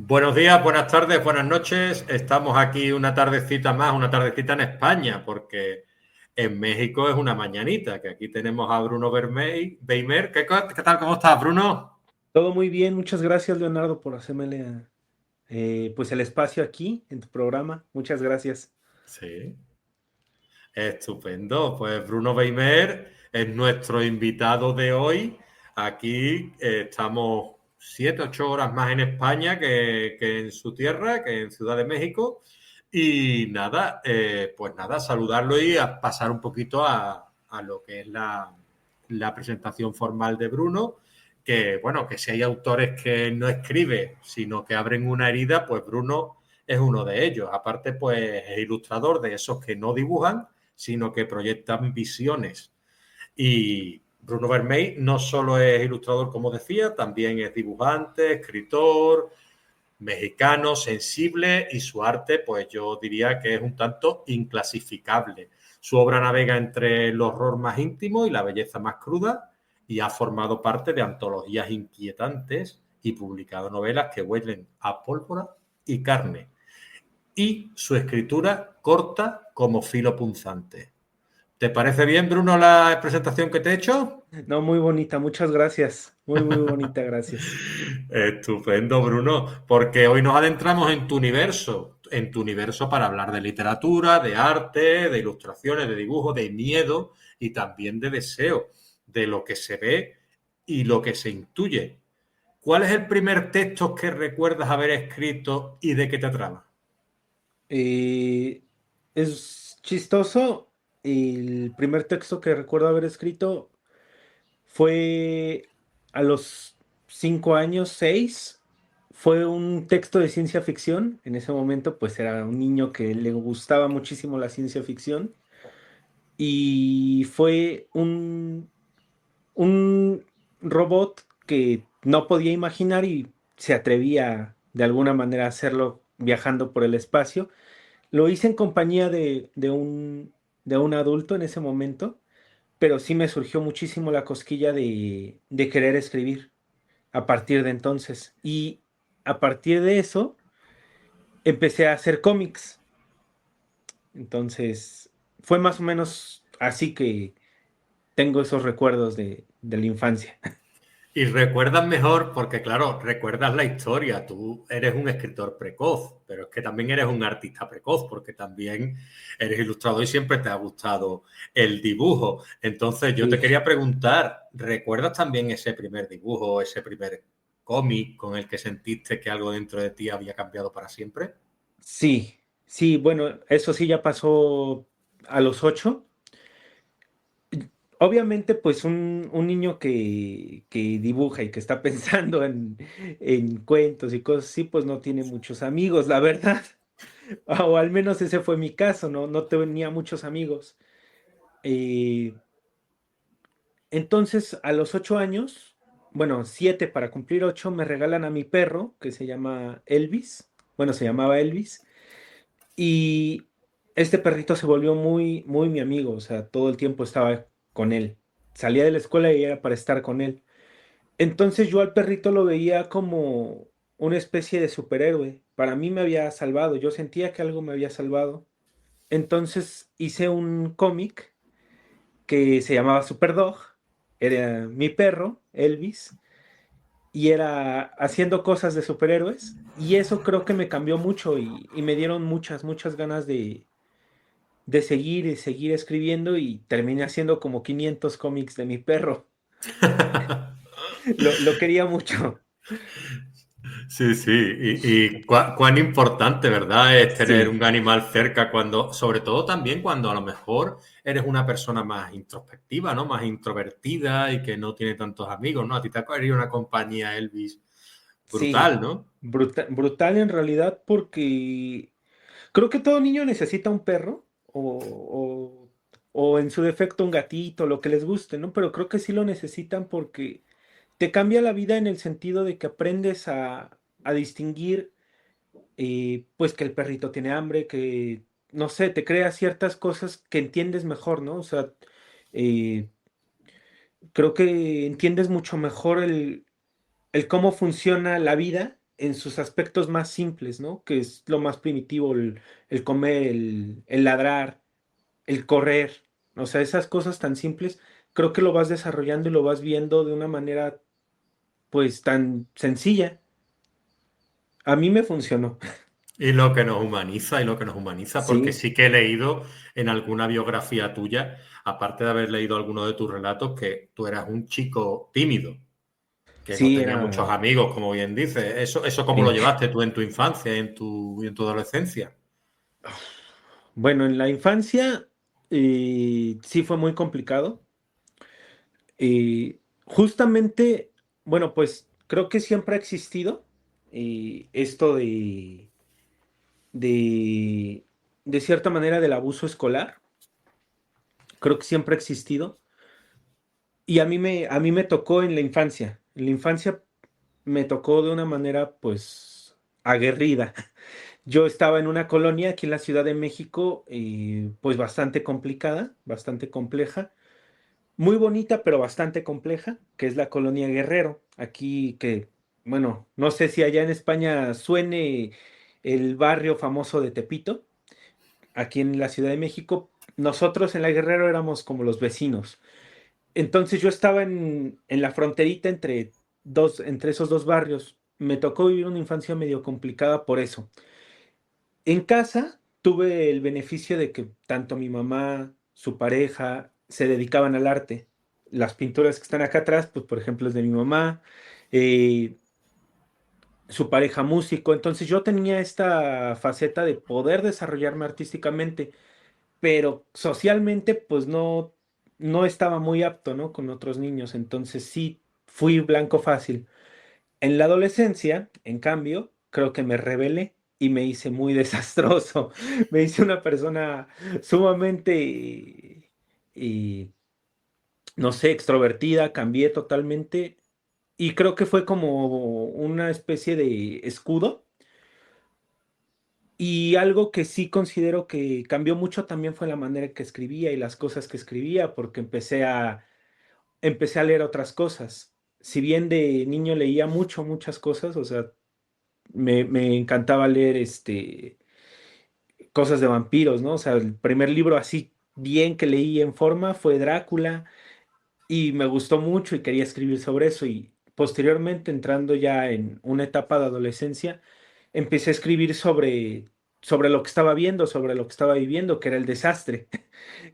Buenos días, buenas tardes, buenas noches. Estamos aquí una tardecita más, una tardecita en España, porque en México es una mañanita, que aquí tenemos a Bruno Beimer. ¿Qué tal? ¿Cómo estás, Bruno? Todo muy bien, muchas gracias Leonardo por hacerme pues el espacio aquí en tu programa. Muchas gracias. Sí, estupendo. Pues Bruno Beimer es nuestro invitado de hoy. Aquí estamos 7, 8 horas más en España que en su tierra, que en Ciudad de México. Y nada, pues nada, saludarlo y a pasar un poquito a lo que es la presentación formal de Bruno. Que bueno, que si hay autores que no escribe, sino que abren una herida, pues Bruno es uno de ellos. Aparte, pues es ilustrador de esos que no dibujan, sino que proyectan visiones. Y Bruno Vermey no solo es ilustrador, como decía, también es dibujante, escritor, mexicano, sensible, y su arte, pues yo diría que es un tanto inclasificable. Su obra navega entre el horror más íntimo y la belleza más cruda y ha formado parte de antologías inquietantes y publicado novelas que huelen a pólvora y carne. Y su escritura corta como filo punzante. ¿Te parece bien, Bruno, la presentación que te he hecho? No, muy bonita, muchas gracias. Muy bonita, gracias. Estupendo, Bruno, porque hoy nos adentramos en tu universo para hablar de literatura, de arte, de ilustraciones, de dibujo, de miedo y también de deseo, de lo que se ve y lo que se intuye. ¿Cuál es el primer texto que recuerdas haber escrito y de qué te trama? Eh, es chistoso. El primer texto que recuerdo haber escrito fue a los 5 años, 6. Fue un texto de ciencia ficción. En ese momento, pues era un niño que le gustaba muchísimo la ciencia ficción. Y fue un robot que no podía imaginar y se atrevía de alguna manera a hacerlo viajando por el espacio. Lo hice en compañía de un adulto en ese momento, pero sí me surgió muchísimo la cosquilla de querer escribir a partir de entonces. Y a partir de eso empecé a hacer cómics. Entonces fue más o menos así que tengo esos recuerdos de la infancia. Y recuerdas mejor, porque claro, recuerdas la historia. Tú eres un escritor precoz, pero es que también eres un artista precoz, porque también eres ilustrador y siempre te ha gustado el dibujo. Entonces yo te Sí. quería preguntar, ¿recuerdas también ese primer dibujo, ese primer cómic con el que sentiste que algo dentro de ti había cambiado para siempre? Sí, sí, bueno, eso sí ya pasó a los 8. Obviamente, pues un niño que dibuja y que está pensando en cuentos y cosas así, pues no tiene muchos amigos, la verdad. O al menos ese fue mi caso, no tenía muchos amigos. Eh, entonces, a los 8 años, bueno, 7 para cumplir 8, me regalan a mi perro, que se llama Elvis. Bueno, se llamaba Elvis. Y este perrito se volvió muy mi amigo, o sea, todo el tiempo estaba con él. Salía de la escuela y era para estar con él. Entonces yo al perrito lo veía como una especie de superhéroe. Para mí me había salvado, yo sentía que algo me había salvado. Entonces hice un cómic que se llamaba Superdog. Era mi perro, Elvis, y era haciendo cosas de superhéroes. Y eso creo que me cambió mucho y me dieron muchas ganas de seguir y seguir escribiendo y terminé haciendo como 500 cómics de mi perro. Lo quería mucho. Sí, sí, y cuán importante, ¿verdad? Es tener Sí, un animal cerca cuando, sobre todo también cuando a lo mejor eres una persona más introspectiva, ¿no? Más introvertida y que no tiene tantos amigos, ¿no? A ti te ha caído una compañía, Elvis, sí. brutal, ¿no? Brutal en realidad porque creo que todo niño necesita un perro o en su defecto un gatito, lo que les guste, ¿no? Pero creo que sí lo necesitan porque te cambia la vida en el sentido de que aprendes a distinguir, pues que el perrito tiene hambre, que, no sé, te crea ciertas cosas que entiendes mejor, ¿no? O sea, eh, creo que entiendes mucho mejor el cómo funciona la vida en sus aspectos más simples, ¿no? Que es lo más primitivo, el comer, el ladrar, el correr. O sea, esas cosas tan simples, creo que lo vas desarrollando y lo vas viendo de una manera, pues, tan sencilla. A mí me funcionó. Y lo que nos humaniza, y lo que nos humaniza, porque Sí, sí que he leído en alguna biografía tuya, aparte de haber leído alguno de tus relatos, que tú eras un chico tímido, que no sí, tenía muchos era. amigos, como bien dices. ¿Eso cómo lo Sí. llevaste tú en tu infancia y en tu adolescencia? Bueno, en la infancia sí fue muy complicado. Justamente, bueno, pues creo que siempre ha existido esto de, de cierta manera del abuso escolar. Creo que siempre ha existido. Y a mí me tocó en la infancia. En la infancia me tocó de una manera, pues, aguerrida. Yo estaba en una colonia aquí en la Ciudad de México, pues bastante complicada, bastante compleja. Muy bonita, pero bastante compleja, que es la colonia Guerrero. Aquí que, bueno, no sé si allá en España suene el barrio famoso de Tepito. Aquí en la Ciudad de México, nosotros en la Guerrero éramos como los vecinos. Entonces yo estaba en la fronterita entre esos dos barrios. Me tocó vivir una infancia medio complicada por eso. En casa tuve el beneficio de que tanto mi mamá, su pareja, se dedicaban al arte. Las pinturas que están acá atrás, pues por ejemplo es de mi mamá, eh, su pareja músico. Entonces yo tenía esta faceta de poder desarrollarme artísticamente, pero socialmente pues no estaba muy apto, ¿no? Con otros niños. Entonces sí fui blanco fácil. En la adolescencia, en cambio, creo que me rebelé y me hice muy desastroso. Me hice una persona sumamente, y, no sé, extrovertida, cambié totalmente y creo que fue como una especie de escudo. Y algo que sí considero que cambió mucho también fue la manera en que escribía y las cosas que escribía, porque empecé a leer otras cosas. Si bien de niño leía muchas cosas, o sea, me encantaba leer cosas de vampiros, ¿no? O sea, el primer libro así bien que leí en forma fue Drácula y me gustó mucho y quería escribir sobre eso y posteriormente entrando ya en una etapa de adolescencia, empecé a escribir sobre lo que estaba viendo, sobre lo que estaba viviendo, que era el desastre,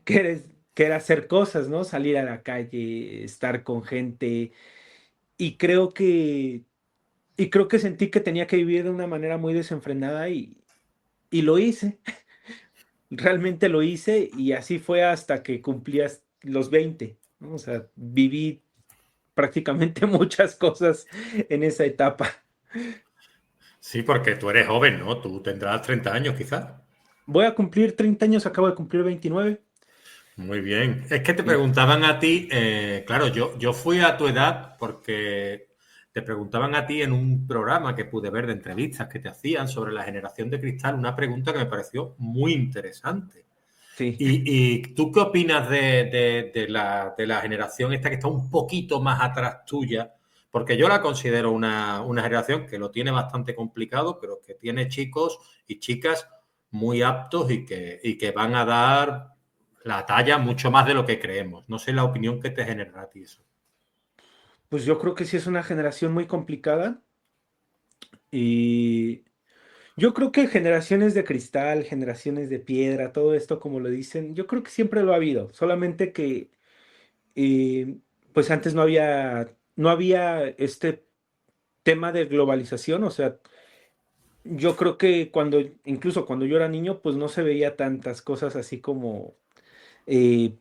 que era, que era hacer cosas, ¿no? Salir a la calle, estar con gente y creo que sentí que tenía que vivir de una manera muy desenfrenada y lo hice. Realmente lo hice y así fue hasta que cumplías los 20, ¿no? O sea, viví prácticamente muchas cosas en esa etapa. Sí, porque tú eres joven, ¿no? Tú tendrás 30 años quizás. Voy a cumplir 30 años, acabo de cumplir 29. Muy bien. Es que te Sí, preguntaban a ti, claro, yo fui a tu edad porque te preguntaban a ti en un programa que pude ver de entrevistas que te hacían sobre la generación de cristal, una pregunta que me pareció muy interesante. sí. ¿Y tú qué opinas de la generación esta que está un poquito más atrás tuya? Porque yo la considero una generación que lo tiene bastante complicado, pero que tiene chicos y chicas muy aptos y que van a dar la talla mucho más de lo que creemos. No sé la opinión que te genera a ti eso. Pues yo creo que sí es una generación muy complicada y yo creo que generaciones de cristal, generaciones de piedra, todo esto como lo dicen, yo creo que siempre lo ha habido, solamente que eh, pues antes no había este tema de globalización, o sea, yo creo que incluso cuando yo era niño, pues no se veía tantas cosas así como eh,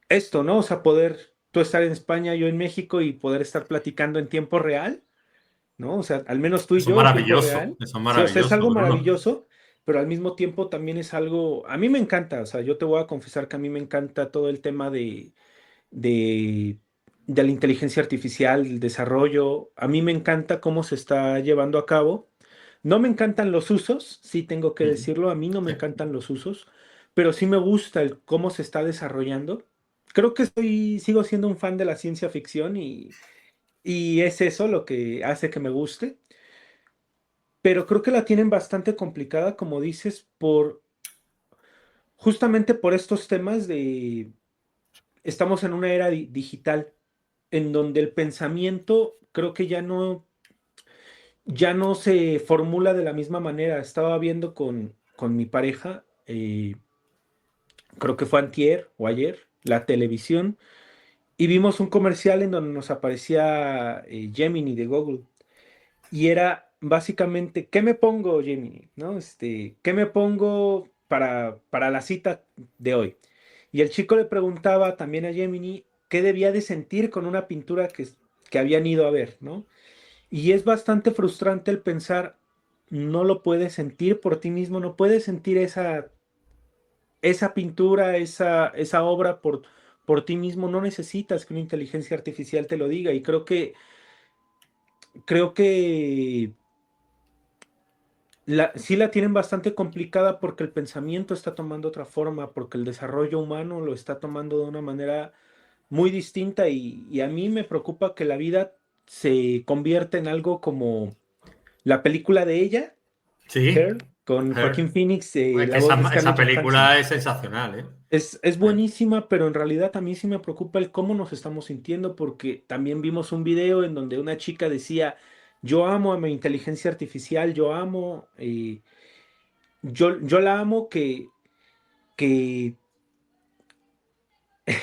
esto, ¿no? O sea, poder tú estar en España, yo en México y poder estar platicando en tiempo real, ¿no? O sea, al menos tú y yo en tiempo real. Eso es Sí, o sea, es maravilloso, algo Bruno. maravilloso, pero al mismo tiempo también es algo, a mí me encanta, o sea, yo te voy a confesar que a mí me encanta todo el tema de, de la inteligencia artificial, el desarrollo. A mí me encanta cómo se está llevando a cabo. No me encantan los usos, sí tengo que decirlo, a mí no me encantan los usos, pero sí me gusta el cómo se está desarrollando. Creo que sigo siendo un fan de la ciencia ficción y es eso lo que hace que me guste. pero creo que la tienen bastante complicada, como dices, justamente por estos temas de, estamos en una era digital, en donde el pensamiento creo que ya no se formula de la misma manera. Estaba viendo con mi pareja, creo que fue antier o ayer, la televisión, y vimos un comercial en donde nos aparecía Gemini de Google. Y era básicamente, ¿qué me pongo, Gemini? ¿No? ¿Qué me pongo para la cita de hoy? Y el chico le preguntaba también a Gemini qué debía de sentir con una pintura que habían ido a ver, ¿no? Y es bastante frustrante el pensar, no lo puedes sentir por ti mismo, no puedes sentir esa pintura, esa obra por ti mismo, no necesitas que una inteligencia artificial te lo diga. Y creo que sí la tienen bastante complicada porque el pensamiento está tomando otra forma, porque el desarrollo humano lo está tomando de una manera muy distinta y a mí me preocupa que la vida se convierta en algo como la película de ella, Sí, Her, con Joaquín Her. Phoenix, Es la que voz de esa Scarlett Johansson. película es sensacional, ¿eh? Es buenísima, pero en realidad a mí sí me preocupa el cómo nos estamos sintiendo, porque también vimos un video en donde una chica decía, yo amo a mi inteligencia artificial, yo la amo que,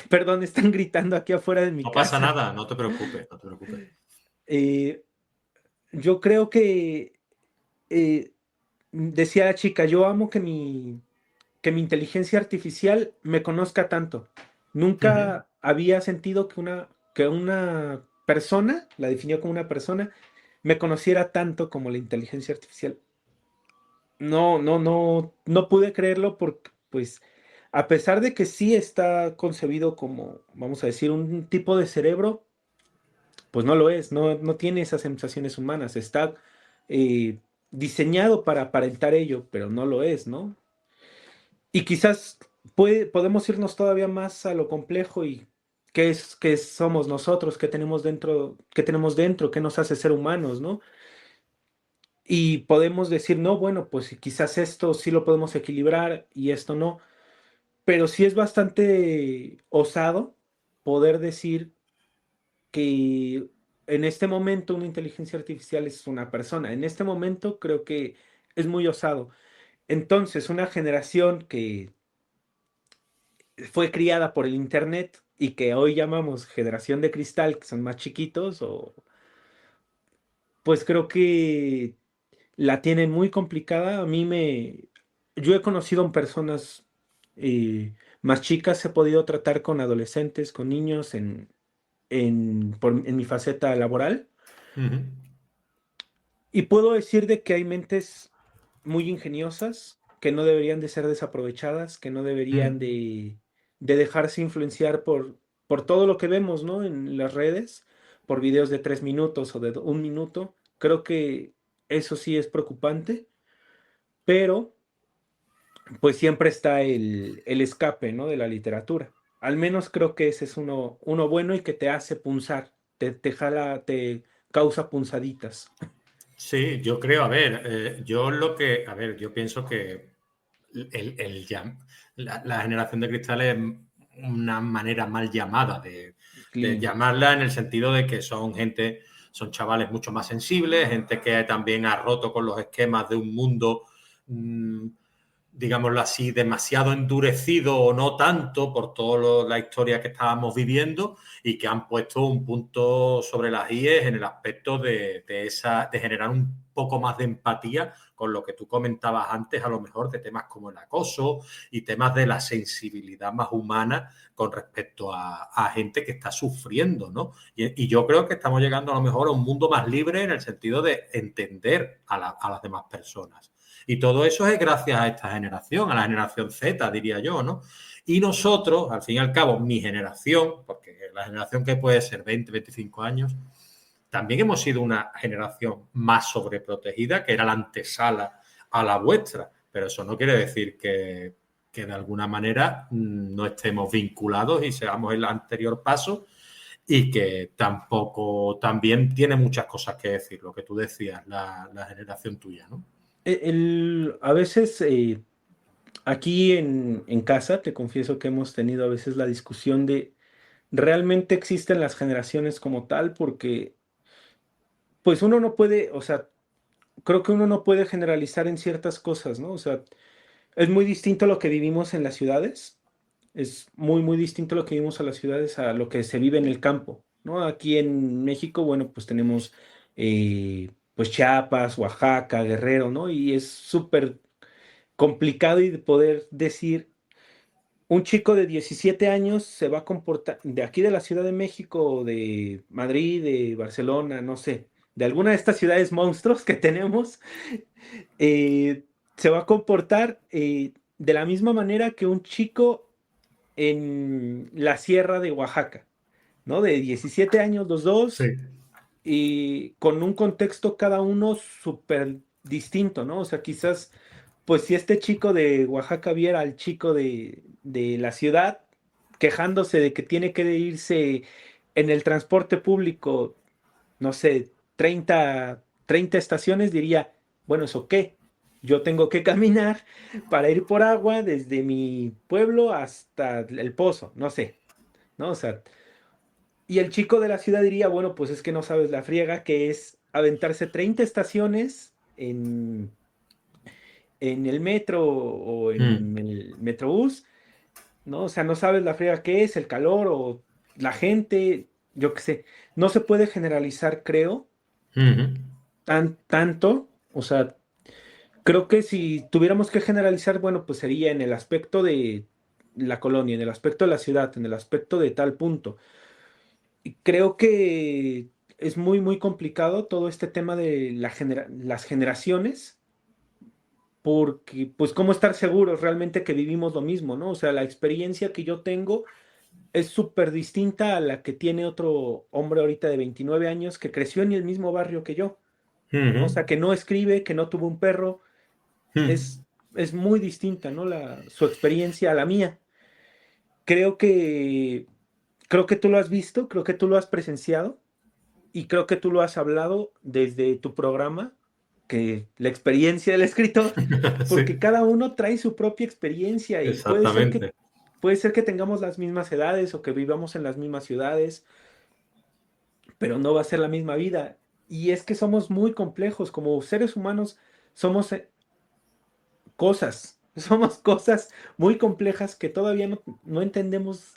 perdón, están gritando aquí afuera de mi No pasa casa. nada, no te preocupes, no te preocupes. Eh, yo creo que, decía la chica, yo amo que mi inteligencia artificial me conozca tanto. Ujú. Nunca había sentido que una persona, la definió como una persona, me conociera tanto como la inteligencia artificial. No, no, no, no pude creerlo porque, pues, a pesar de que sí está concebido como, vamos a decir, un tipo de cerebro, pues no lo es, no tiene esas sensaciones humanas, está eh, diseñado para aparentar ello, pero no lo es, ¿no? Y quizás podemos irnos todavía más a lo complejo y qué somos nosotros, qué tenemos dentro, qué nos hace ser humanos, ¿no? Y podemos decir, no, bueno, pues quizás esto sí lo podemos equilibrar y esto no, pero sí es bastante osado poder decir que en este momento una inteligencia artificial es una persona. En este momento creo que es muy osado. Entonces, una generación que fue criada por el Internet y que hoy llamamos generación de cristal, que son más chiquitos, pues creo que la tienen muy complicada. Yo he conocido a personas más chicas, he podido tratar con adolescentes, con niños en mi faceta laboral Ujú. y puedo decir de que hay mentes muy ingeniosas que no deberían de ser desaprovechadas, que no deberían Mm. de dejarse influenciar por todo lo que vemos, ¿no? En las redes, por videos de 3 minutos o de un minuto. Creo que eso sí es preocupante, pero pues siempre está el escape, ¿no? De la literatura. Al menos creo que ese es uno bueno y que te hace punzar, te jala, te causa punzaditas. Sí, yo creo, a ver, a ver, yo pienso que la generación de cristal es una manera mal llamada de Clean. llamarla en el sentido de que son chavales mucho más sensibles, gente que también ha roto con los esquemas de un mundo mmm, digámoslo así, demasiado endurecido o no tanto por toda la historia que estábamos viviendo y que han puesto un punto sobre las IES en el aspecto de generar un poco más de empatía con lo que tú comentabas antes, a lo mejor de temas como el acoso y temas de la sensibilidad más humana con respecto a gente que está sufriendo, ¿no? Y yo creo que estamos llegando a lo mejor a un mundo más libre en el sentido de entender a las demás personas. Y todo eso es gracias a esta generación, a la generación Z, diría yo, ¿no? Y nosotros, al fin y al cabo, mi generación, porque la generación que puede ser 20, 25 años, también hemos sido una generación más sobreprotegida, que era la antesala a la vuestra. Pero eso no quiere decir que de alguna manera no estemos vinculados y seamos el anterior paso y que tampoco, también tiene muchas cosas que decir, lo que tú decías, la generación tuya, ¿no? A veces aquí en casa, te confieso que hemos tenido a veces la discusión de realmente existen las generaciones como tal, porque pues uno no puede, o sea, creo que uno no puede generalizar en ciertas cosas, ¿no? O sea, es muy distinto lo que vivimos en las ciudades, es muy, muy distinto lo que vivimos en las ciudades a lo que se vive en el campo, ¿no? Aquí en México, bueno, pues tenemos pues Chiapas, Oaxaca, Guerrero, ¿no? Y es súper complicado y de poder decir, un chico de 17 años se va a comportar, de aquí de la Ciudad de México, de Madrid, de Barcelona, no sé, de alguna de estas ciudades monstruos que tenemos, se va a comportar de la misma manera que un chico en la sierra de Oaxaca, ¿no? De 17 años los dos Sí. y con un contexto cada uno súper distinto, ¿no? O sea, quizás, pues si este chico de Oaxaca viera al chico de la ciudad quejándose de que tiene que irse en el transporte público, no sé, treinta estaciones, diría, bueno, ¿eso qué? Yo tengo que caminar para ir por agua desde mi pueblo hasta el pozo, no sé, ¿no? O sea, y el chico de la ciudad diría, bueno, pues es que no sabes la friega que es aventarse 30 estaciones en el metro o Mm, en el metrobús, ¿no? O sea, no sabes la friega que es, el calor o la gente, yo qué sé. No se puede generalizar, creo, mm, tanto. O sea, creo que si tuviéramos que generalizar, bueno, pues sería en el aspecto de la colonia, en el aspecto de la ciudad, en el aspecto de tal punto. Y creo que es muy, muy complicado todo este tema de las generaciones, porque, pues, cómo estar seguros realmente que vivimos lo mismo, ¿no? O sea, la experiencia que yo tengo es súper distinta a la que tiene otro hombre ahorita de 29 años que creció en el mismo barrio que yo, ¿no? O mm, sea, que no escribe, que no tuvo un perro, mm. es muy distinta, ¿no? Su experiencia a la mía. Creo que, creo que tú lo has visto, creo que tú lo has presenciado. Y creo que tú lo has hablado desde tu programa, que la experiencia del escritor, porque Sí, cada uno trae su propia experiencia y exactamente. puede ser que tengamos las mismas edades o que vivamos en las mismas ciudades, pero no va a ser la misma vida. Y es que somos muy complejos, como seres humanos somos cosas, somos cosas muy complejas que todavía no entendemos,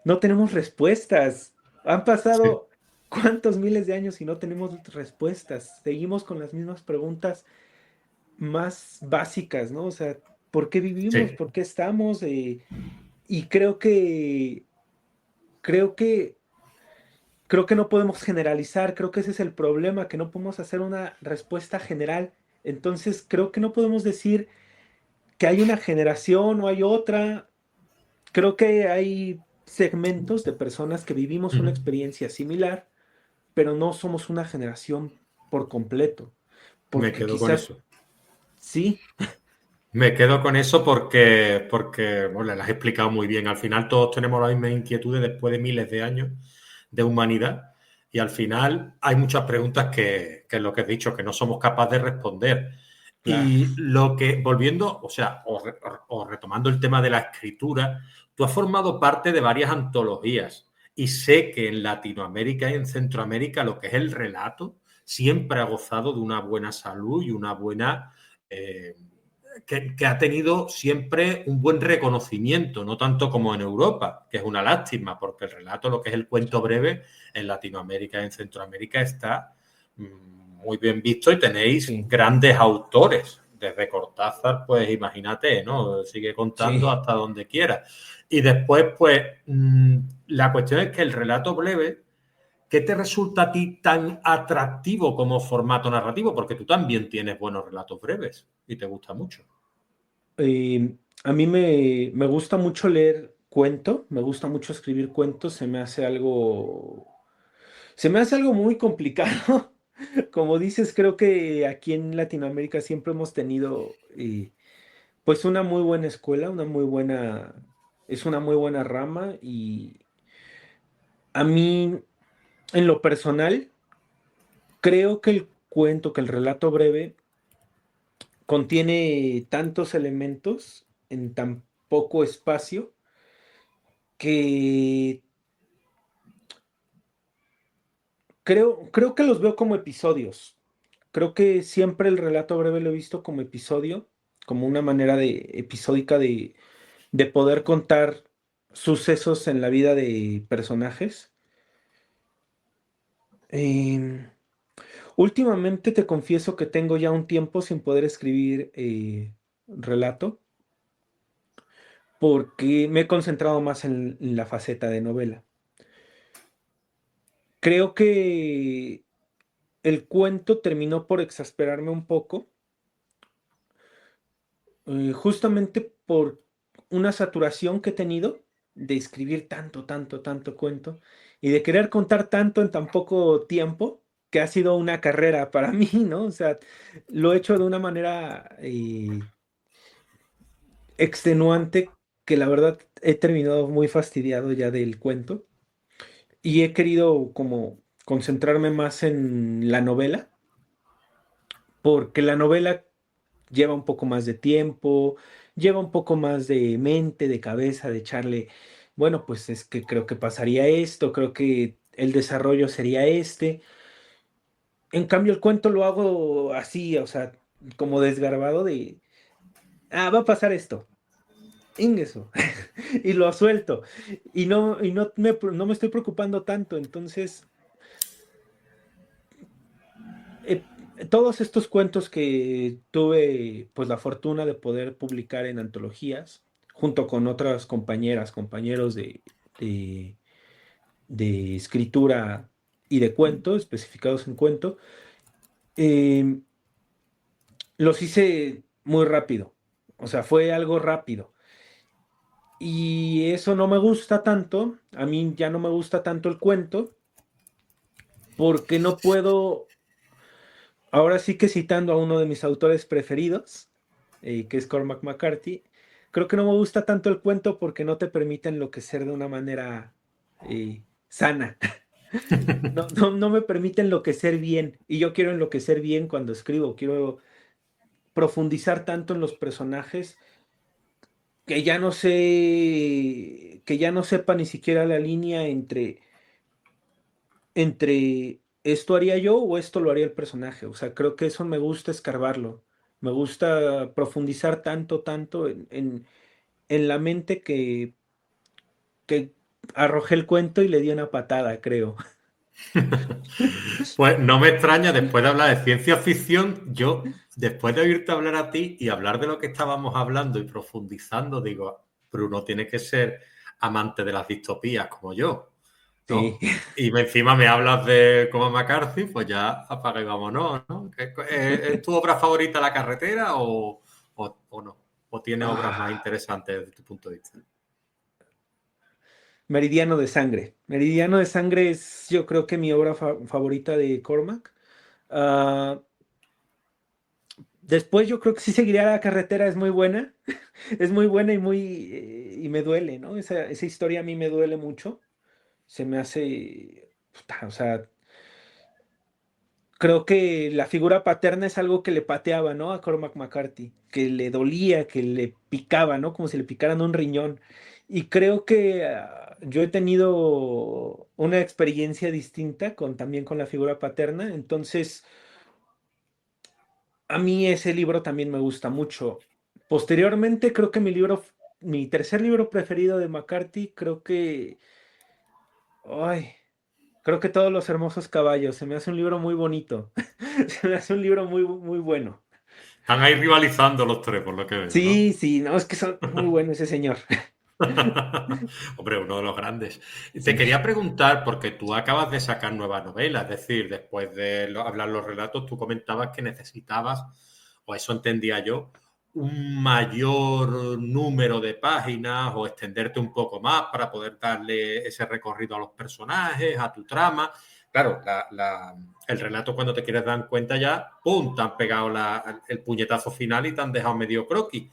no tenemos respuestas. Han Sí, pasado cuántos miles de años y no tenemos respuestas. Seguimos con las mismas preguntas más básicas, ¿no? O sea, ¿por qué vivimos? sí, ¿Por qué estamos? Y creo que, creo que no podemos generalizar. Creo que ese es el problema, que no podemos hacer una respuesta general. Entonces, creo que no podemos decir que hay una generación o hay otra. Creo que hay segmentos de personas que vivimos una mm. experiencia similar, pero no somos una generación por completo, Me porque quedo con quizás eso. sí, Me quedo con eso porque bueno, lo has explicado muy bien. Al final todos tenemos las mismas inquietudes después de miles de años de humanidad y al final hay muchas preguntas que es lo que he dicho, que no somos capaces de responder. claro, Y lo que, volviendo, o sea, o retomando el tema de la escritura, tú has formado parte de varias antologías y sé que en Latinoamérica y en Centroamérica lo que es el relato siempre ha gozado de una buena salud y una buena... que ha tenido siempre un buen reconocimiento, no tanto como en Europa, que es una lástima, porque el relato, lo que es el cuento breve, en Latinoamérica y en Centroamérica está muy bien visto y tenéis sí, grandes autores. Desde Cortázar, pues imagínate, ¿no? Sigue contando sí. hasta donde quiera. Y después, pues, la cuestión es que el relato breve, ¿qué te resulta a ti tan atractivo como formato narrativo? Porque tú también tienes buenos relatos breves y te gusta mucho. A mí me gusta mucho leer cuento, me gusta mucho escribir cuentos, se me hace algo muy complicado. Como dices, creo que aquí en Latinoamérica siempre hemos tenido pues una muy buena escuela, es una muy buena rama A mí, en lo personal, creo que el cuento, que el relato breve, contiene tantos elementos en tan poco espacio que creo que los veo como episodios. Creo que siempre el relato breve lo he visto como episodio, como una manera episódica de poder contar sucesos en la vida de personajes. Em, Últimamente te confieso que tengo ya un tiempo sin poder escribir relato porque me he concentrado más en la faceta de novela. Creo que el cuento terminó por exasperarme un poco, justamente por una saturación que he tenido de escribir tanto, tanto, tanto cuento y de querer contar tanto en tan poco tiempo, que ha sido una carrera para mí, ¿no? O sea, lo he hecho de una manera extenuante que la verdad he terminado muy fastidiado ya del cuento y he querido como concentrarme más en la novela, porque la novela lleva un poco más de tiempo, lleva un poco más de mente, de cabeza, de echarle, bueno, pues es que creo que pasaría esto, creo que el desarrollo sería este. En cambio, el cuento lo hago así, o sea, como desgarbado de, va a pasar esto. Ingreso y lo suelto no me estoy preocupando tanto. Entonces, eh, todos estos cuentos que tuve pues la fortuna de poder publicar en antologías junto con otras compañeras, compañeros de, de escritura y de cuento, especificados en cuento, eh, los hice muy rápido. O sea, fue algo rápido. Y eso no me gusta tanto, a mí ya no me gusta tanto el cuento, porque no puedo, ahora sí que citando a uno de mis autores preferidos, que es Cormac McCarthy, creo que no me gusta tanto el cuento porque no te permite enloquecer de una manera sana. No me permite enloquecer bien. Y yo quiero enloquecer bien cuando escribo. Quiero profundizar tanto en los personajes que ya no sepa ni siquiera la línea entre esto haría yo o esto lo haría el personaje. O sea, creo que eso me gusta escarbarlo. Me gusta profundizar tanto, tanto en la mente que arrojé el cuento y le di una patada, creo. Pues no me extraña, después de hablar de ciencia ficción, yo, después de oírte hablar a ti y hablar de lo que estábamos hablando y profundizando, digo, Bruno tiene que ser amante de las distopías como yo, Sí. ¿no? Y encima me hablas de como McCarthy, pues ya apaga y vámonos, ¿no? ¿Es tu obra favorita La carretera o no? ¿O tiene obras más Ah, interesantes desde tu punto de vista? Meridiano de Sangre. Meridiano de Sangre es, yo creo que mi obra favorita de Cormac. Ah, después yo creo que sí seguiría La carretera, es muy buena. Es muy buena y y me duele, ¿no? Esa historia a mí me duele mucho. Se me hace, puta, o sea, creo que la figura paterna es algo que le pateaba, ¿no? A Cormac McCarthy, que le dolía, que le picaba, ¿no? Como si le picaran un riñón. Y creo que yo he tenido una experiencia distinta también con la figura paterna. Entonces, a mí ese libro también me gusta mucho. Posteriormente, creo que mi tercer libro preferido de McCarthy, ay, creo que Todos los hermosos caballos. Se me hace un libro muy bonito. Se me hace un libro muy, muy bueno. Están ahí rivalizando los tres, por lo que veo, ¿no? Sí, sí, no, es que son muy buenos ese señor. Hombre, uno de los grandes. Te Sí, quería preguntar, porque tú acabas de sacar nueva novela, es decir, después de hablar los relatos, tú comentabas que necesitabas, o eso entendía yo, un mayor número de páginas o extenderte un poco más para poder darle ese recorrido a los personajes, a tu trama. Claro, el relato cuando te quieres dar cuenta ya, ¡pum!, te han pegado el puñetazo final y te han dejado medio croquis.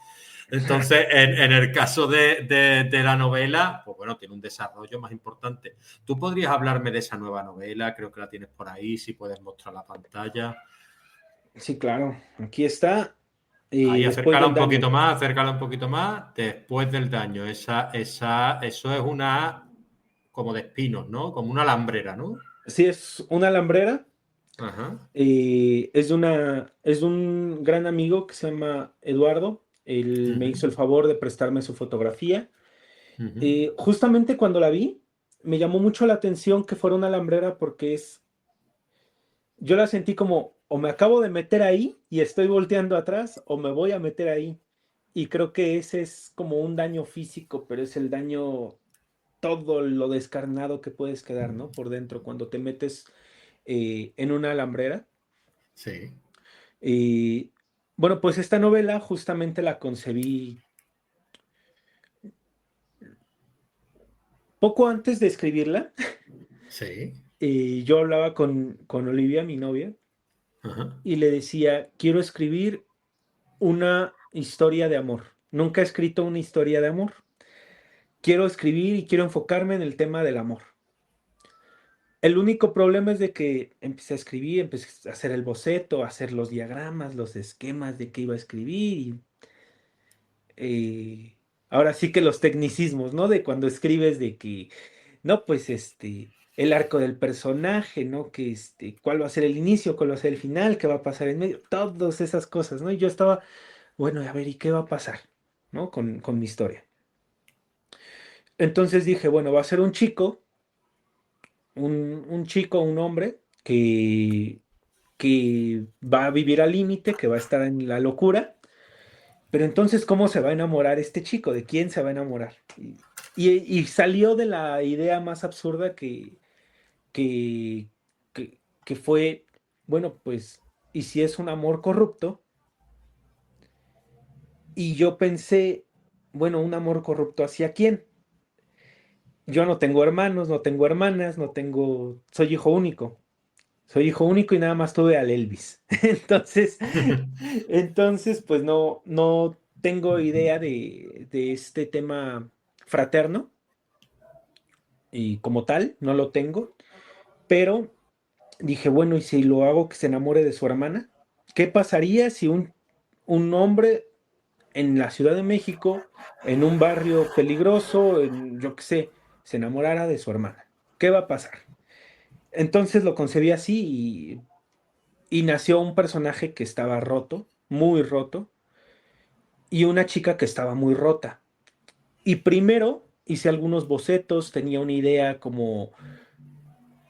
Entonces, en el caso de la novela, pues bueno, tiene un desarrollo más importante. ¿Tú podrías hablarme de esa nueva novela? Creo que la tienes por ahí, si puedes mostrar la pantalla. Sí, claro, aquí está, Ahí, después del daño. acércala un poquito más, después del daño. Eso es una, como de espinos, ¿no? Como una lambrera, ¿no? Sí, es una lambrera. Ajá. Es un gran amigo que se llama Eduardo. Él me Ujú, hizo el favor de prestarme su fotografía. ujú. Justamente cuando la vi, me llamó mucho la atención que fuera una lambrera porque yo la sentí como, o me acabo de meter ahí y estoy volteando atrás, o me voy a meter ahí. Y creo que ese es como un daño físico, pero es el daño, todo lo descarnado que puedes quedar, ¿no? Por dentro, cuando te metes en una alambrera. Sí, Y bueno, pues esta novela justamente la concebí poco antes de escribirla. sí. Yo hablaba con Olivia, mi novia, Ajá. y le decía, quiero escribir una historia de amor. Nunca he escrito una historia de amor. Quiero escribir y quiero enfocarme en el tema del amor. El único problema es de que empecé a escribir, empecé a hacer el boceto, a hacer los diagramas, los esquemas de qué iba a escribir y ahora sí que los tecnicismos, ¿no? De cuando escribes de que, no, pues el arco del personaje, ¿no? Que cuál va a ser el inicio, cuál va a ser el final, qué va a pasar en medio, todas esas cosas, ¿no? Y yo estaba, bueno, a ver, ¿y qué va a pasar? ¿No? Con mi historia. Entonces dije, bueno, va a ser un chico, un chico, un hombre que va a vivir al límite, que va a estar en la locura. Pero entonces, ¿cómo se va a enamorar este chico? ¿De quién se va a enamorar? Y salió de la idea más absurda que, que fue, bueno, pues, ¿y si es un amor corrupto? Y yo pensé, bueno, ¿un amor corrupto hacia quién? Yo no tengo hermanos, no tengo hermanas, no tengo, soy hijo único. Soy hijo único y nada más tuve al Elvis. Entonces, pues no tengo idea de este tema fraterno y como tal, no lo tengo. Pero dije, bueno, ¿y si lo hago que se enamore de su hermana? ¿Qué pasaría si un hombre en la Ciudad de México, en un barrio peligroso, yo qué sé, se enamorara de su hermana? ¿Qué va a pasar? Entonces lo concebí así y nació un personaje que estaba roto, muy roto, y una chica que estaba muy rota. Y primero hice algunos bocetos, tenía una idea como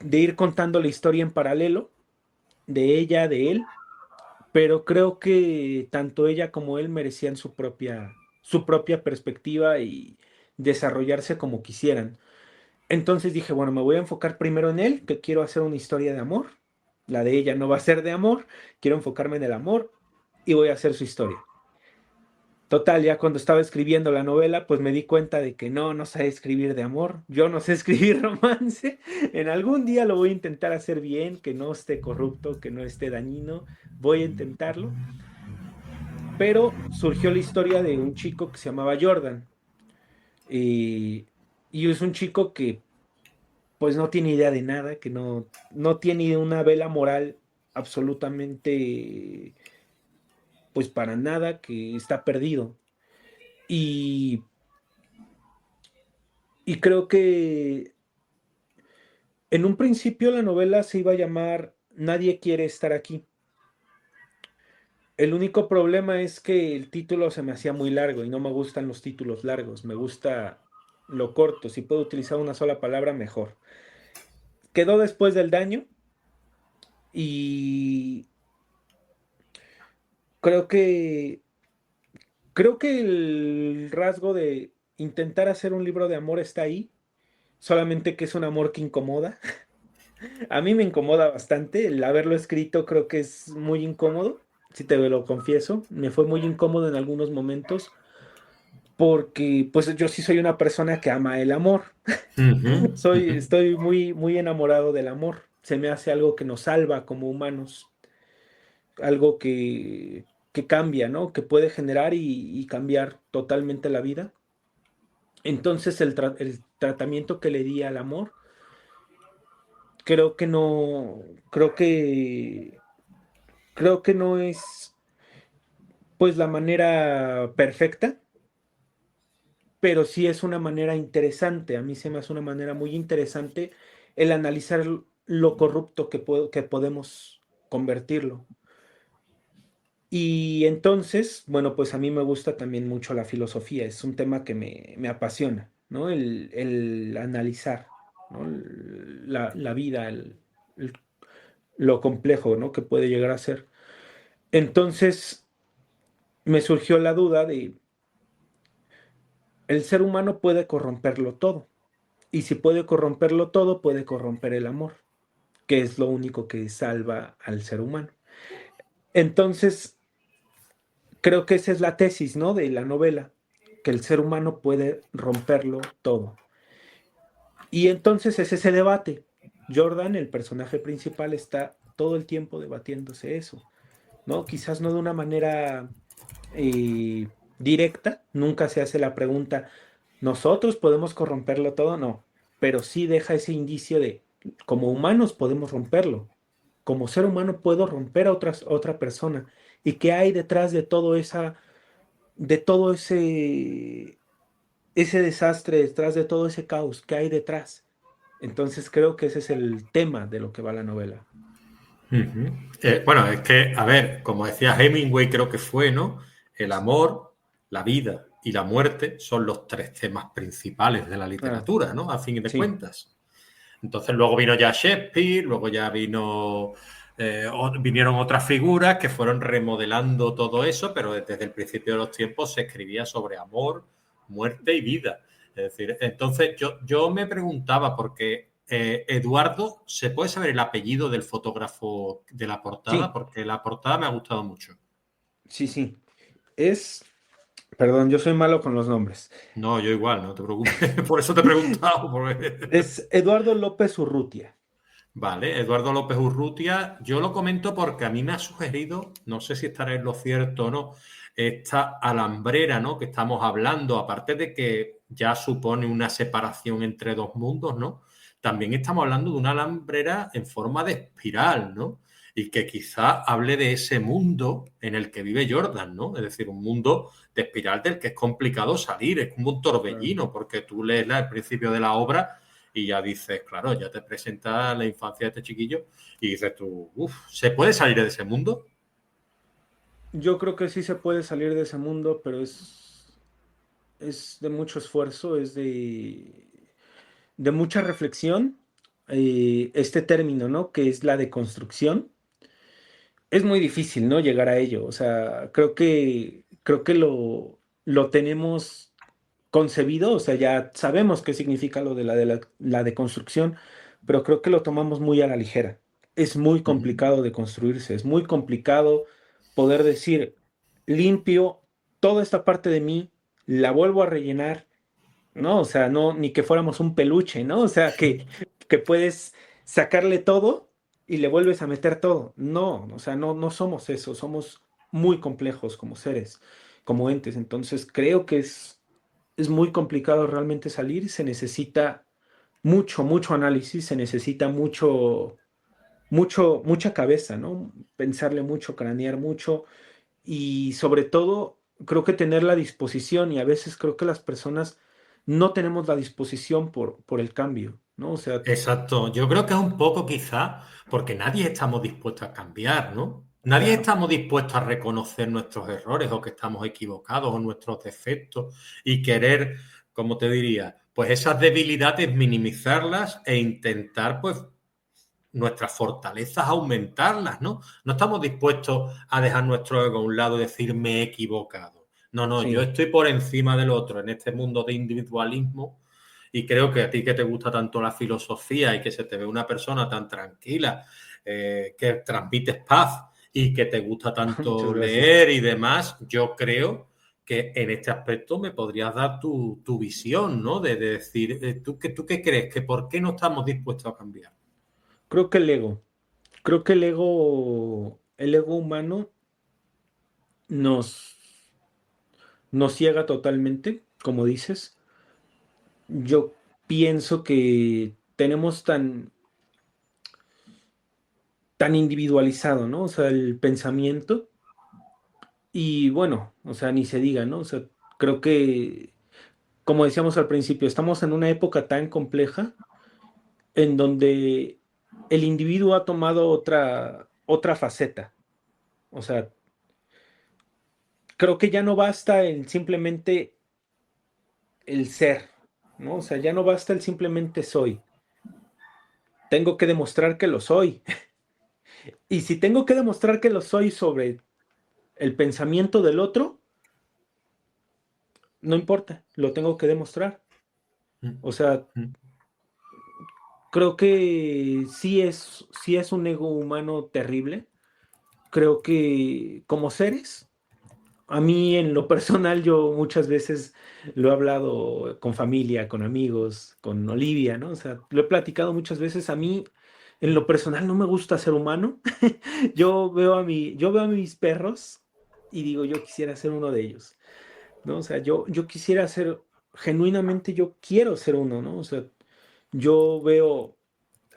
de ir contando la historia en paralelo, de ella, de él, pero creo que tanto ella como él merecían su propia perspectiva y desarrollarse como quisieran. Entonces dije, bueno, me voy a enfocar primero en él, que quiero hacer una historia de amor. La de ella no va a ser de amor, quiero enfocarme en el amor y voy a hacer su historia. Total, ya cuando estaba escribiendo la novela, pues me di cuenta de que no sé escribir de amor, yo no sé escribir romance. En algún día lo voy a intentar hacer bien, que no esté corrupto, que no esté dañino, voy a intentarlo. Pero surgió la historia de un chico que se llamaba Jordan. eh, y es un chico que pues no tiene idea de nada, que no tiene una vela moral absolutamente, pues para nada, que está perdido. Y Y creo que en un principio la novela se iba a llamar Nadie quiere estar aquí. El único problema es que el título se me hacía muy largo y no me gustan los títulos largos, me gusta lo corto, si puedo utilizar una sola palabra mejor. Quedó después del daño y creo que creo que el rasgo de intentar hacer un libro de amor está ahí, solamente que es un amor que incomoda. A mí me incomoda bastante el haberlo escrito, creo que es muy incómodo, si te lo confieso, me fue muy incómodo en algunos momentos porque pues yo sí soy una persona que ama el amor. Ujú, ujú. Estoy muy enamorado del amor, se me hace algo que nos salva como humanos, algo que cambia, ¿no? Que puede generar y cambiar totalmente la vida. Entonces el tratamiento que le di al amor, creo que no, creo que no es pues la manera perfecta, pero sí es una manera interesante. A mí se me hace una manera muy interesante el analizar lo corrupto que podemos convertirlo. Y entonces, bueno, pues a mí me gusta también mucho la filosofía, es un tema que me apasiona, ¿no? El analizar, ¿no? La vida, el- lo complejo, ¿no? Que puede llegar a ser. Entonces me surgió la duda de, el ser humano puede corromperlo todo, y si puede corromperlo todo, puede corromper el amor, que es lo único que salva al ser humano. Entonces, creo que esa es la tesis, ¿no? De la novela, que el ser humano puede romperlo todo. Y entonces es ese debate. Jordan, el personaje principal, está todo el tiempo debatiéndose eso, ¿no? Quizás no de una manera eh, directa, nunca se hace la pregunta, ¿nosotros podemos corromperlo todo? No, pero sí deja ese indicio de, como humanos podemos romperlo, como ser humano puedo romper a otra persona. ¿Y qué hay detrás de de todo ese desastre, detrás de todo ese caos? ¿Qué hay detrás? Entonces creo que ese es el tema de lo que va la novela. Ujú. Bueno, es que, a ver, como decía Hemingway, creo que fue, ¿no? El amor, la vida y la muerte son los tres temas principales de la Ah, literatura, ¿no? A fin de sí, cuentas. Entonces luego vino ya Shakespeare, luego ya vinieron otras figuras que fueron remodelando todo eso, pero desde el principio de los tiempos se escribía sobre amor, muerte y vida. Es decir, entonces yo me preguntaba, porque Eduardo, ¿se puede saber el apellido del fotógrafo de la portada? sí, Porque la portada me ha gustado mucho. sí, sí. Es, perdón, yo soy malo con los nombres. No, yo igual, no te preocupes. Por eso te he preguntado. Porque... Es Eduardo López Urrutia. Vale, Eduardo López Urrutia, yo lo comento porque a mí me ha sugerido, no sé si estará en lo cierto o no, esta alambrera, ¿no? Que estamos hablando, aparte de que ya supone una separación entre dos mundos, ¿no? También estamos hablando de una alambrera en forma de espiral, ¿no? Y que quizá hable de ese mundo en el que vive Jordan, ¿no? Es decir, un mundo de espiral del que es complicado salir, es como un Claro. torbellino, porque tú lees al principio de la obra y ya dices, claro, ya te presenta la infancia de este chiquillo y dices tú, uff, ¿se puede salir de ese mundo? Yo creo que sí se puede salir de ese mundo, pero es de mucho esfuerzo, es de mucha reflexión. Este término, ¿no? Que es la deconstrucción. Es muy difícil, ¿no? Llegar a ello. O sea, creo que lo tenemos concebido, o sea, ya sabemos qué significa lo de la deconstrucción, pero creo que lo tomamos muy a la ligera. Es muy Uh -huh. complicado de construirse, es muy complicado poder decir, limpio toda esta parte de mí, la vuelvo a rellenar, ¿no? O sea, no, ni que fuéramos un peluche, ¿no? O sea, que puedes sacarle todo y le vuelves a meter todo. No, o sea, no somos eso, somos muy complejos como seres, como entes. Entonces, creo que es muy complicado realmente salir, se necesita mucho análisis, se necesita mucha cabeza, ¿no? Pensarle mucho, cranear mucho y sobre todo creo que tener la disposición y a veces creo que las personas no tenemos la disposición por el cambio, ¿no? O sea, Exacto, yo creo que es un poco quizá porque nadie estamos dispuestos a cambiar, ¿no? Nadie claro, estamos dispuestos a reconocer nuestros errores o que estamos equivocados o nuestros defectos y querer, como te diría, pues esas debilidades minimizarlas e intentar pues nuestras fortalezas aumentarlas, ¿no? No estamos dispuestos a dejar nuestro ego a un lado y decir me he equivocado. No, no, yo sí. estoy por encima del otro en este mundo de individualismo y creo que a ti que te gusta tanto la filosofía y que se te ve una persona tan tranquila, que transmites paz y que te gusta Muchas tanto gracias. leer y demás, yo creo que en este aspecto me podrías dar tu visión, ¿no? De decir, ¿tú qué crees? ¿Que por qué no estamos dispuestos a cambiar? Creo que el ego humano nos, nos ciega totalmente, como dices. Yo pienso que tenemos tan individualizado, ¿no? O sea, el pensamiento y bueno, o sea, ni se diga, ¿no? O sea, creo que, como decíamos al principio, estamos en una época tan compleja en donde el individuo ha tomado otra faceta. O sea, creo que ya no basta el simplemente el ser, ¿no? O sea, ya no basta el simplemente soy. Tengo que demostrar que lo soy. Y si tengo que demostrar que lo soy sobre el pensamiento del otro, no importa, lo tengo que demostrar. Mm, O sea, mm, creo que sí es un ego humano terrible. Creo que como seres, a mí en lo personal yo muchas veces lo he hablado con familia, con amigos, con Olivia, ¿no? O sea, lo he platicado muchas veces. A mí en lo personal no me gusta ser humano. Yo veo a mis perros y digo, yo quisiera ser uno de ellos, ¿no? O sea, yo quisiera ser, genuinamente yo quiero ser uno, ¿no? O sea, yo veo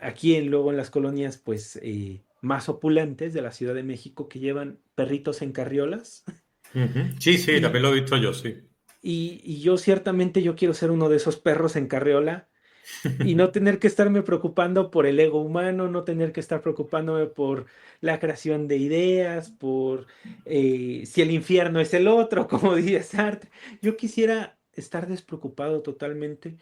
aquí luego en las colonias, pues, más opulentes de la Ciudad de México que llevan perritos en carriolas. ujú. Sí, sí, Y, también lo he visto yo, sí. y yo ciertamente yo quiero ser uno de esos perros en carriola y no tener que estarme preocupando por el ego humano, no tener que estar preocupándome por la creación de ideas, por si el infierno es el otro, como dice Sartre. Yo quisiera estar despreocupado totalmente,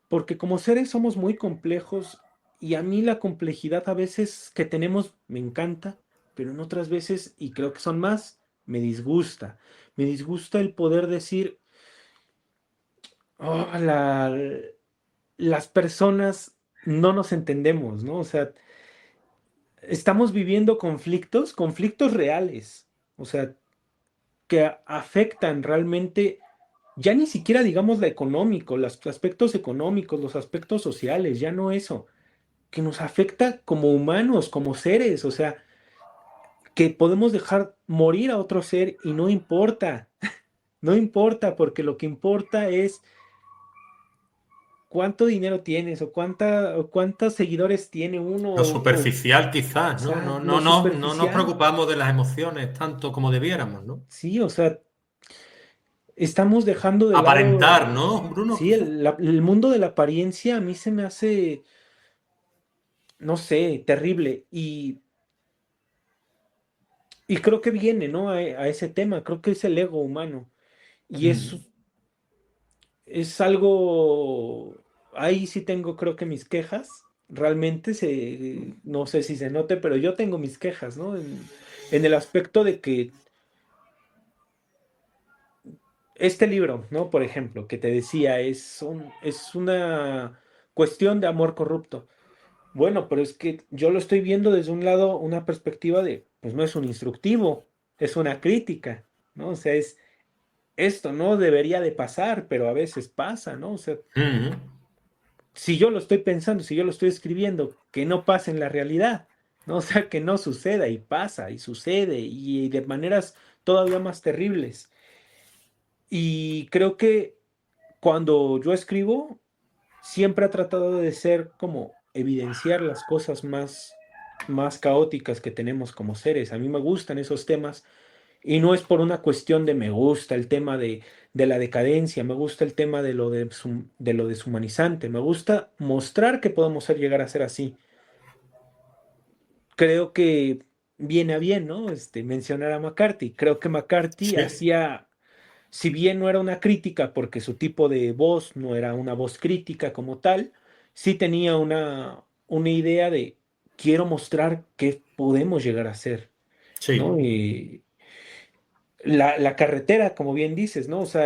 porque como seres somos muy complejos y a mí la complejidad a veces que tenemos me encanta, pero en otras veces, y creo que son más, me disgusta. Me disgusta el poder decir, oh, las personas no nos entendemos, ¿no? O sea, estamos viviendo conflictos reales, o sea, que afectan realmente, ya ni siquiera digamos lo económico, los aspectos económicos, los aspectos sociales, ya no eso, que nos afecta como humanos, como seres, o sea, que podemos dejar morir a otro ser y no importa, no importa, porque lo que importa es cuánto dinero tienes o cuántos seguidores tiene uno Lo o superficial o quizás, ¿no? sea, No, lo no, no, no nos superficial. preocupamos de las emociones tanto como debiéramos, ¿no? Sí, o sea, estamos dejando de Aparentar, lado, ¿no, Bruno? sí, Quizás. el mundo de la apariencia a mí se me hace, no sé, terrible. Y creo que viene, ¿no? A ese tema, creo que es el ego humano. Y Mm. es algo, ahí sí tengo creo que mis quejas. Realmente no sé si se note, pero yo tengo mis quejas, ¿no? En el aspecto de que este libro, ¿no? Por ejemplo, que te decía, es una cuestión de amor corrupto. Bueno, pero es que yo lo estoy viendo desde un lado, una perspectiva de, pues no es un instructivo, es una crítica, ¿no? O sea, es esto no debería de pasar, pero a veces pasa, ¿no? O sea, Mm. si yo lo estoy pensando, si yo lo estoy escribiendo, que no pase en la realidad, ¿no? O sea, que no suceda y pasa y sucede y de maneras todavía más terribles. Y creo que cuando yo escribo, siempre he tratado de ser como evidenciar las cosas más caóticas que tenemos como seres. A mí me gustan esos temas y no es por una cuestión de me gusta el tema de la decadencia, me gusta el tema de lo deshumanizante, me gusta mostrar que podemos llegar a ser así. Creo que viene a bien, ¿no? Mencionar a McCarthy. Creo que McCarthy Sí. hacía, si bien no era una crítica, porque su tipo de voz no era una voz crítica como tal, sí tenía una idea de quiero mostrar qué podemos llegar a ser, ¿no? Sí. Y la carretera, como bien dices, ¿no? O sea,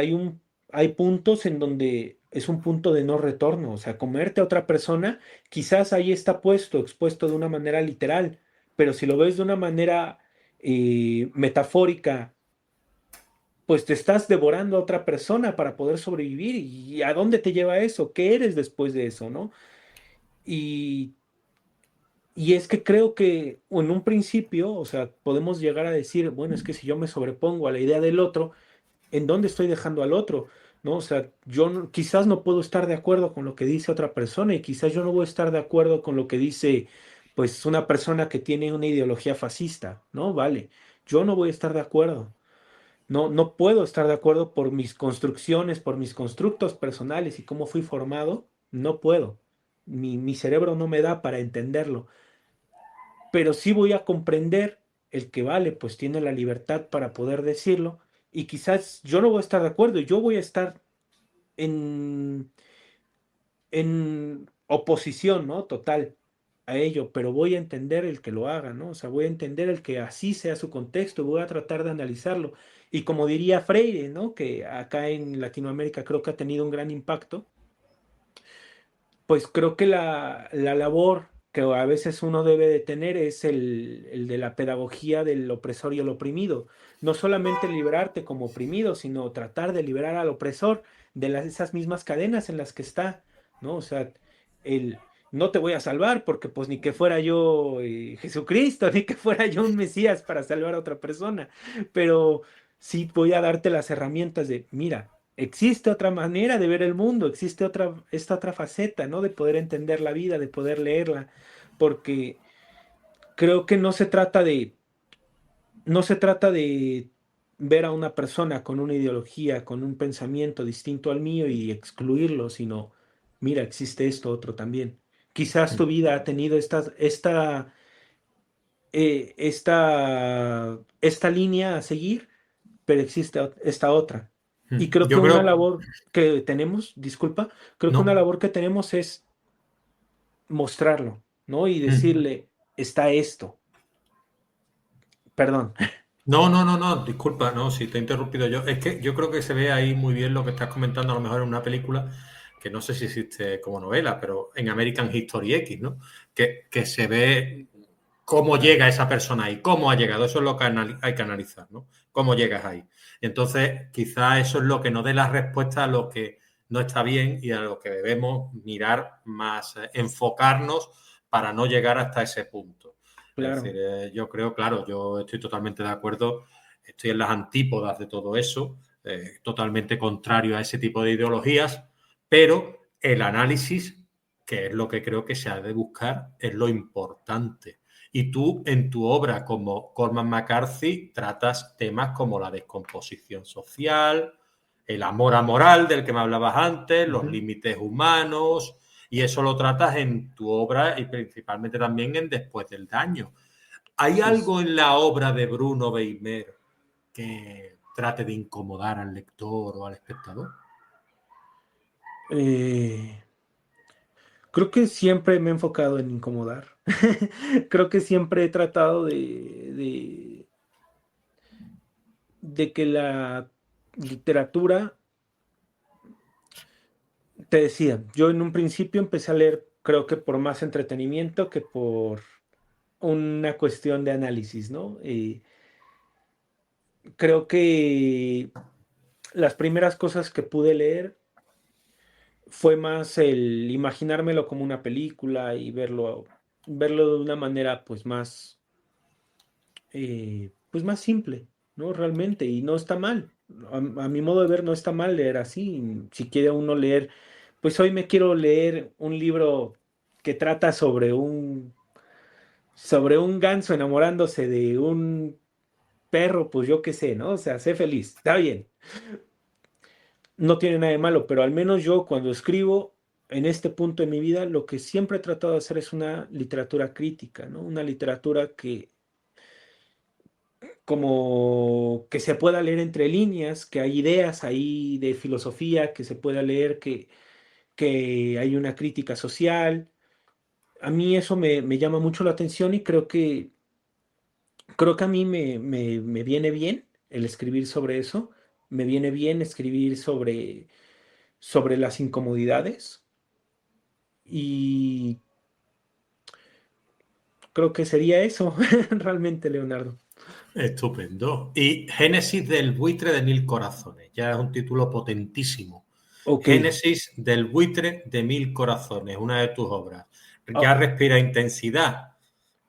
hay puntos en donde es un punto de no retorno, o sea, comerte a otra persona, quizás ahí está expuesto de una manera literal, pero si lo ves de una manera metafórica, pues te estás devorando a otra persona para poder sobrevivir. ¿Y a dónde te lleva eso? ¿Qué eres después de eso, no? Y, Y es que creo que en un principio, o sea, podemos llegar a decir, bueno, es que si yo me sobrepongo a la idea del otro, ¿en dónde estoy dejando al otro? ¿No? O sea, quizás no puedo estar de acuerdo con lo que dice otra persona y quizás yo no voy a estar de acuerdo con lo que dice, pues, una persona que tiene una ideología fascista, ¿no? Vale, yo no voy a estar de acuerdo. No, no puedo estar de acuerdo por mis construcciones, por mis constructos personales y cómo fui formado. No puedo. Mi cerebro no me da para entenderlo, pero sí voy a comprender el que vale, pues tiene la libertad para poder decirlo y quizás yo no voy a estar de acuerdo, yo voy a estar en, en oposición, ¿no? Total a ello, pero voy a entender el que lo haga, ¿no? O sea, voy a entender el que así sea su contexto, voy a tratar de analizarlo. Y como diría Freire, ¿no? Que acá en Latinoamérica creo que ha tenido un gran impacto, pues creo que la labor que a veces uno debe de tener es el de la pedagogía del opresor y el oprimido. No solamente liberarte como oprimido, sino tratar de liberar al opresor de esas mismas cadenas en las que está, ¿no? O sea, el no te voy a salvar porque pues ni que fuera yo Jesucristo, ni que fuera yo un Mesías para salvar a otra persona, pero sí voy a darte las herramientas de, mira, existe otra manera de ver el mundo, existe esta otra faceta, ¿no? De poder entender la vida, de poder leerla, porque creo que no se trata de ver a una persona con una ideología, con un pensamiento distinto al mío y excluirlo, sino, mira, existe esto otro también. Quizás tu vida ha tenido esta línea a seguir, pero existe esta otra. Y creo que Yo una creo, labor que tenemos, disculpa, creo que una no. labor que tenemos es mostrarlo, ¿no? Y decirle, está esto. Perdón. No, no, no, no, disculpa, no, si te he interrumpido yo. Es que yo creo que se ve ahí muy bien lo que estás comentando, a lo mejor en una película que no sé si existe como novela, pero en American History X, ¿no? Que se ve cómo Claro, llega esa persona ahí, cómo ha llegado, eso es lo que hay que analizar, ¿no? Cómo llegas ahí. Entonces, quizá eso es lo que nos dé la respuesta a lo que no está bien y a lo que debemos mirar más, enfocarnos para no llegar hasta ese punto. Es decir, claro. yo creo, claro, yo estoy totalmente de acuerdo, estoy en las antípodas de todo eso, totalmente contrario a ese tipo de ideologías, pero el análisis, que es lo que creo que se ha de buscar, es lo importante. Y tú en tu obra como Cormac McCarthy tratas temas como la descomposición social, el amor amoral del que me hablabas antes, los Ujú. límites humanos, y eso lo tratas en tu obra y principalmente también en Después del Daño. ¿Hay Pues, algo en la obra de Bruno Weimer que trate de incomodar al lector o al espectador? eh, creo que siempre me he enfocado en incomodar. Creo que siempre he tratado de que la literatura, te decía, yo en un principio empecé a leer, creo que por más entretenimiento que por una cuestión de análisis, ¿no? Creo que las primeras cosas que pude leer fue más el imaginármelo como una película y verlo de una manera pues más simple, ¿no? Realmente, y no está mal. A mi modo de ver, no está mal leer así. Si quiere uno leer, pues hoy me quiero leer un libro que trata sobre un ganso enamorándose de un perro, pues yo qué sé, ¿no? O sea, sé feliz, está bien, no tiene nada de malo, pero al menos yo cuando escribo en este punto de mi vida, lo que siempre he tratado de hacer es una literatura crítica, ¿no? Una literatura que como que se pueda leer entre líneas, que hay ideas ahí de filosofía, que se pueda leer que hay una crítica social. A mí eso me llama mucho la atención y creo que a mí me viene bien el escribir sobre eso, me viene bien escribir sobre las incomodidades y creo que sería eso realmente, Leonardo. Estupendo. Y Génesis del buitre de mil corazones. Ya es un título potentísimo. Ok. Génesis del buitre de mil corazones, una de tus obras. Ya Ah, respira intensidad.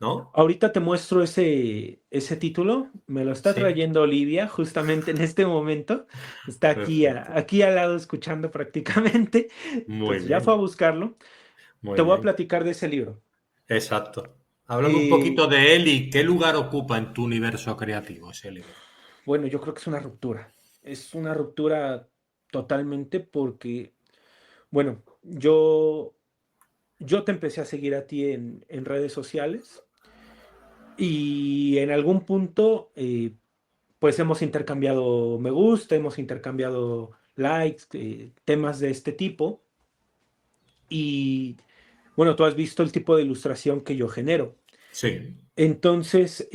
¿no? Ahorita te muestro ese título. Me lo está Sí, trayendo Olivia justamente en este momento. Está aquí, perfecto. aquí al lado escuchando prácticamente. Muy Entonces ya fue a bien, buscarlo. Te muy voy a bien. platicar de ese libro. Exacto. Háblame un Eh, poquito de él y qué lugar ocupa en tu universo creativo ese libro. bueno, yo creo que es una ruptura. Es una ruptura totalmente porque, bueno, yo te empecé a seguir a ti en redes sociales y en algún punto pues hemos intercambiado me gusta, hemos intercambiado likes, temas de este tipo. Y bueno, tú has visto el tipo de ilustración que yo genero. Sí. Entonces,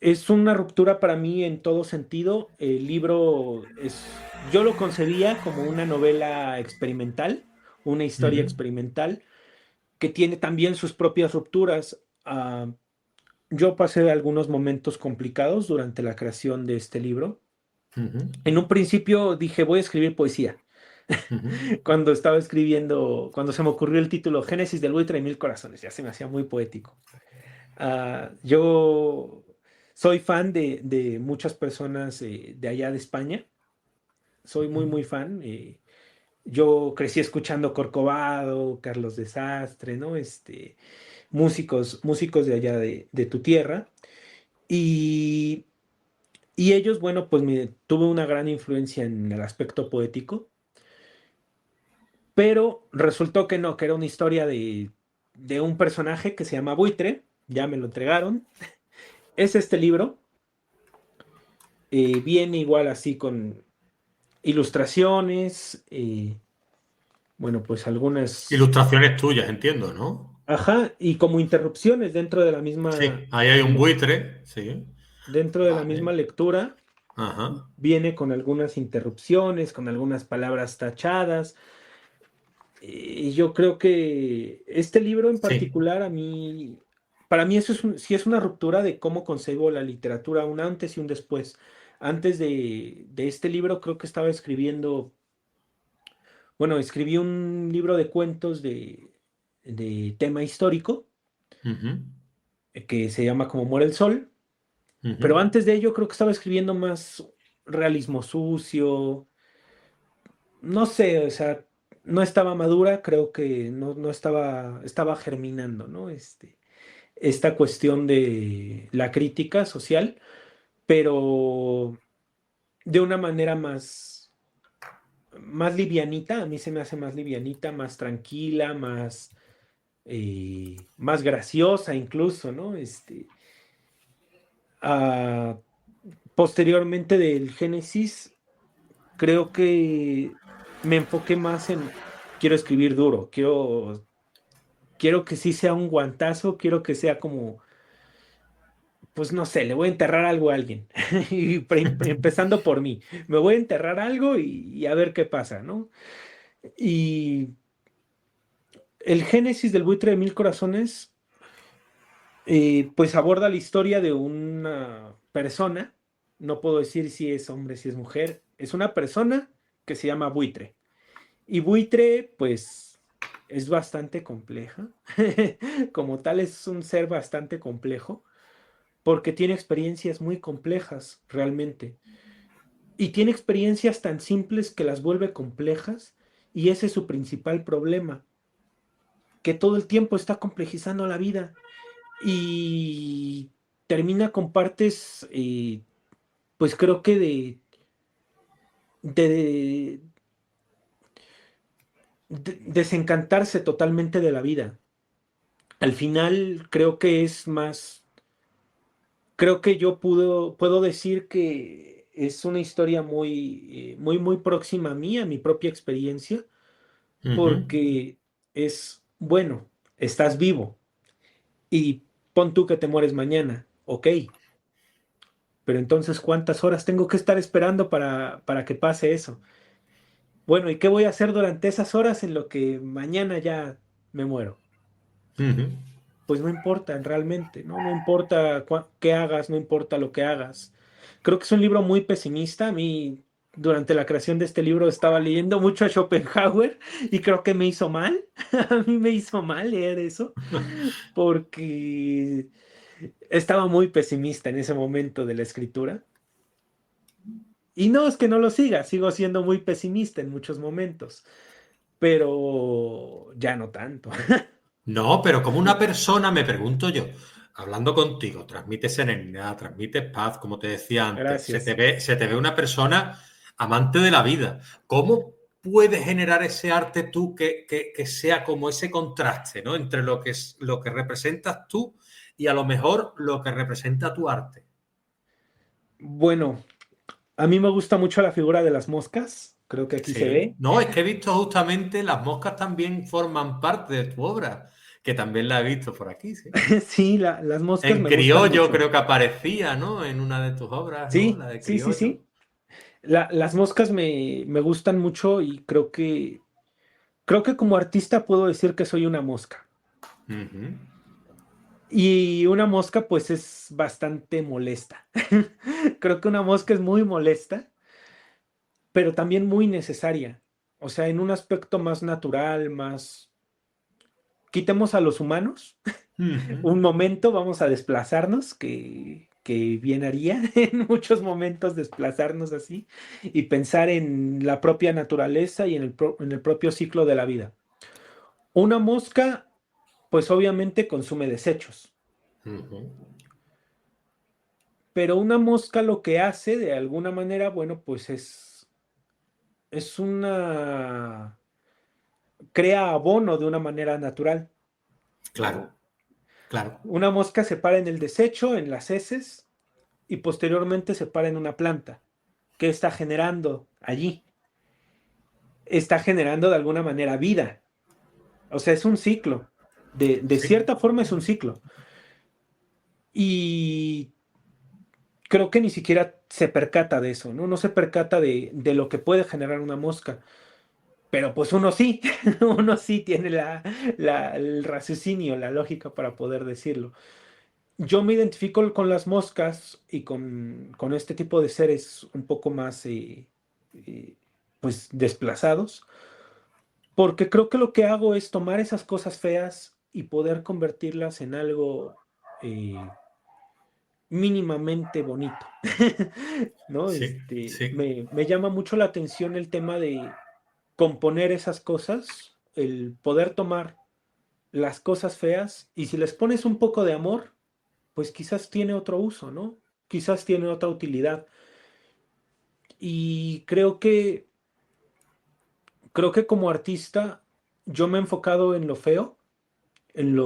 es una ruptura para mí en todo sentido. El libro yo lo concebía como una novela experimental, una historia Ujú, experimental, que tiene también sus propias rupturas. Yo pasé algunos momentos complicados durante la creación de este libro. ujú, En un principio dije, voy a escribir poesía. ujú. Cuando estaba escribiendo, cuando se me ocurrió el título Génesis del buitre y mil corazones, ya se me hacía muy poético. Yo soy fan de muchas personas de allá de España, soy muy fan. Yo crecí escuchando Corcovado, Carlos Desastre, ¿no? Músicos de allá de tu tierra. Y, y ellos, bueno, pues me tuve una gran influencia en el aspecto poético. Pero resultó que no, que era una historia de un personaje que se llama Buitre, ya me lo entregaron. Es este libro, viene igual así con ilustraciones, bueno, pues algunas, Ilustraciones tuyas, entiendo, ¿no? ajá, y como interrupciones Sí, ahí hay un buitre, sí. dentro de la misma Vale. lectura, Ajá. viene con algunas interrupciones, con algunas palabras tachadas. Y yo creo que este libro en Sí. particular para mí eso sí es una ruptura de cómo concebo la literatura, un antes y un después. Antes de este libro creo que estaba escribiendo, bueno, escribí un libro de cuentos de tema histórico Ujú, que se llama Como muere el sol, ujú. pero antes de ello creo que estaba escribiendo más realismo sucio, no sé, o sea, no estaba madura, creo que no estaba germinando, ¿no? Esta cuestión de la crítica social, pero de una manera más livianita, a mí se me hace más livianita, más tranquila, más graciosa incluso, ¿no? Ah, posteriormente del Génesis, creo que me enfoqué más en, quiero escribir duro, quiero que sí sea un guantazo, quiero que sea como pues no sé, le voy a enterrar algo a alguien. Y empezando por mí, me voy a enterrar algo y a ver qué pasa, ¿no? Y el génesis del buitre de mil corazones, pues aborda la historia de una persona, no puedo decir si es hombre, si es mujer, es una persona que se llama buitre. Y buitre, pues, es bastante compleja. Como tal, es un ser bastante complejo porque tiene experiencias muy complejas realmente. Y tiene experiencias tan simples que las vuelve complejas y ese es su principal problema, que todo el tiempo está complejizando la vida y termina con partes, pues creo que de desencantarse totalmente de la vida. Al final creo que es más, creo que yo puedo decir que es una historia muy próxima a mí, a mi propia experiencia Ujú, porque es, bueno, estás vivo y pon tú que te mueres mañana, ok, pero entonces ¿cuántas horas tengo que estar esperando para que pase eso? Bueno, ¿y qué voy a hacer durante esas horas en lo que mañana ya me muero? ujú. Pues no importa realmente, ¿no? No importa qué hagas, no importa lo que hagas. Creo que es un libro muy pesimista. A mí durante la creación de este libro estaba leyendo mucho a Schopenhauer y creo que me hizo mal. A mí me hizo mal leer eso porque estaba muy pesimista en ese momento de la escritura. Y no es que no lo siga, sigo siendo muy pesimista en muchos momentos, pero ya no tanto. No, pero como una persona, me pregunto yo, hablando contigo, transmites serenidad, transmites paz, como te decía antes, Gracias. se te ve una persona amante de la vida. ¿Cómo puedes generar ese arte tú que sea como ese contraste, ¿no? Entre lo que es lo que representas tú y a lo mejor lo que representa tu arte? Bueno, a mí me gusta mucho la figura de las moscas, creo que aquí se Sí. ve. No, es que he visto justamente las moscas también forman parte de tu obra, que también la he visto por aquí, sí. Sí, las moscas En me gustan criollo mucho. creo que aparecía, ¿no? En una de tus obras, ¿no? Sí, La de sí, sí, criollo. sí. Las moscas me gustan mucho y creo que como artista puedo decir que soy una mosca. Ujú. Y una mosca pues es bastante molesta. Creo que una mosca es muy molesta, pero también muy necesaria. O sea, en un aspecto más natural, más... Quitemos a los humanos. Ujú. Un momento vamos a desplazarnos, que bien haría en muchos momentos desplazarnos así y pensar en la propia naturaleza y en el propio ciclo de la vida. Una mosca, pues obviamente consume desechos, Ujú. pero una mosca lo que hace de alguna manera, bueno, pues es una... crea abono de una manera natural. Claro, claro. Una mosca se para en el desecho, en las heces, y posteriormente se para en una planta. ¿Qué está generando allí? Está generando de alguna manera vida. O sea, es un ciclo. De Sí, cierta forma es un ciclo. Y creo que ni siquiera se percata de eso, ¿no? No se percata de lo que puede generar una mosca. Pero pues uno sí, uno sí tiene el raciocinio, la lógica para poder decirlo. Yo me identifico con las moscas y con este tipo de seres un poco más, eh, pues, desplazados, porque creo que lo que hago es tomar esas cosas feas y poder convertirlas en algo mínimamente bonito, ¿no? sí, sí. Me llama mucho la atención el tema de componer esas cosas, el poder tomar las cosas feas y si les pones un poco de amor, pues quizás tiene otro uso, ¿no? Quizás tiene otra utilidad. Y creo que como artista yo me he enfocado en lo feo, en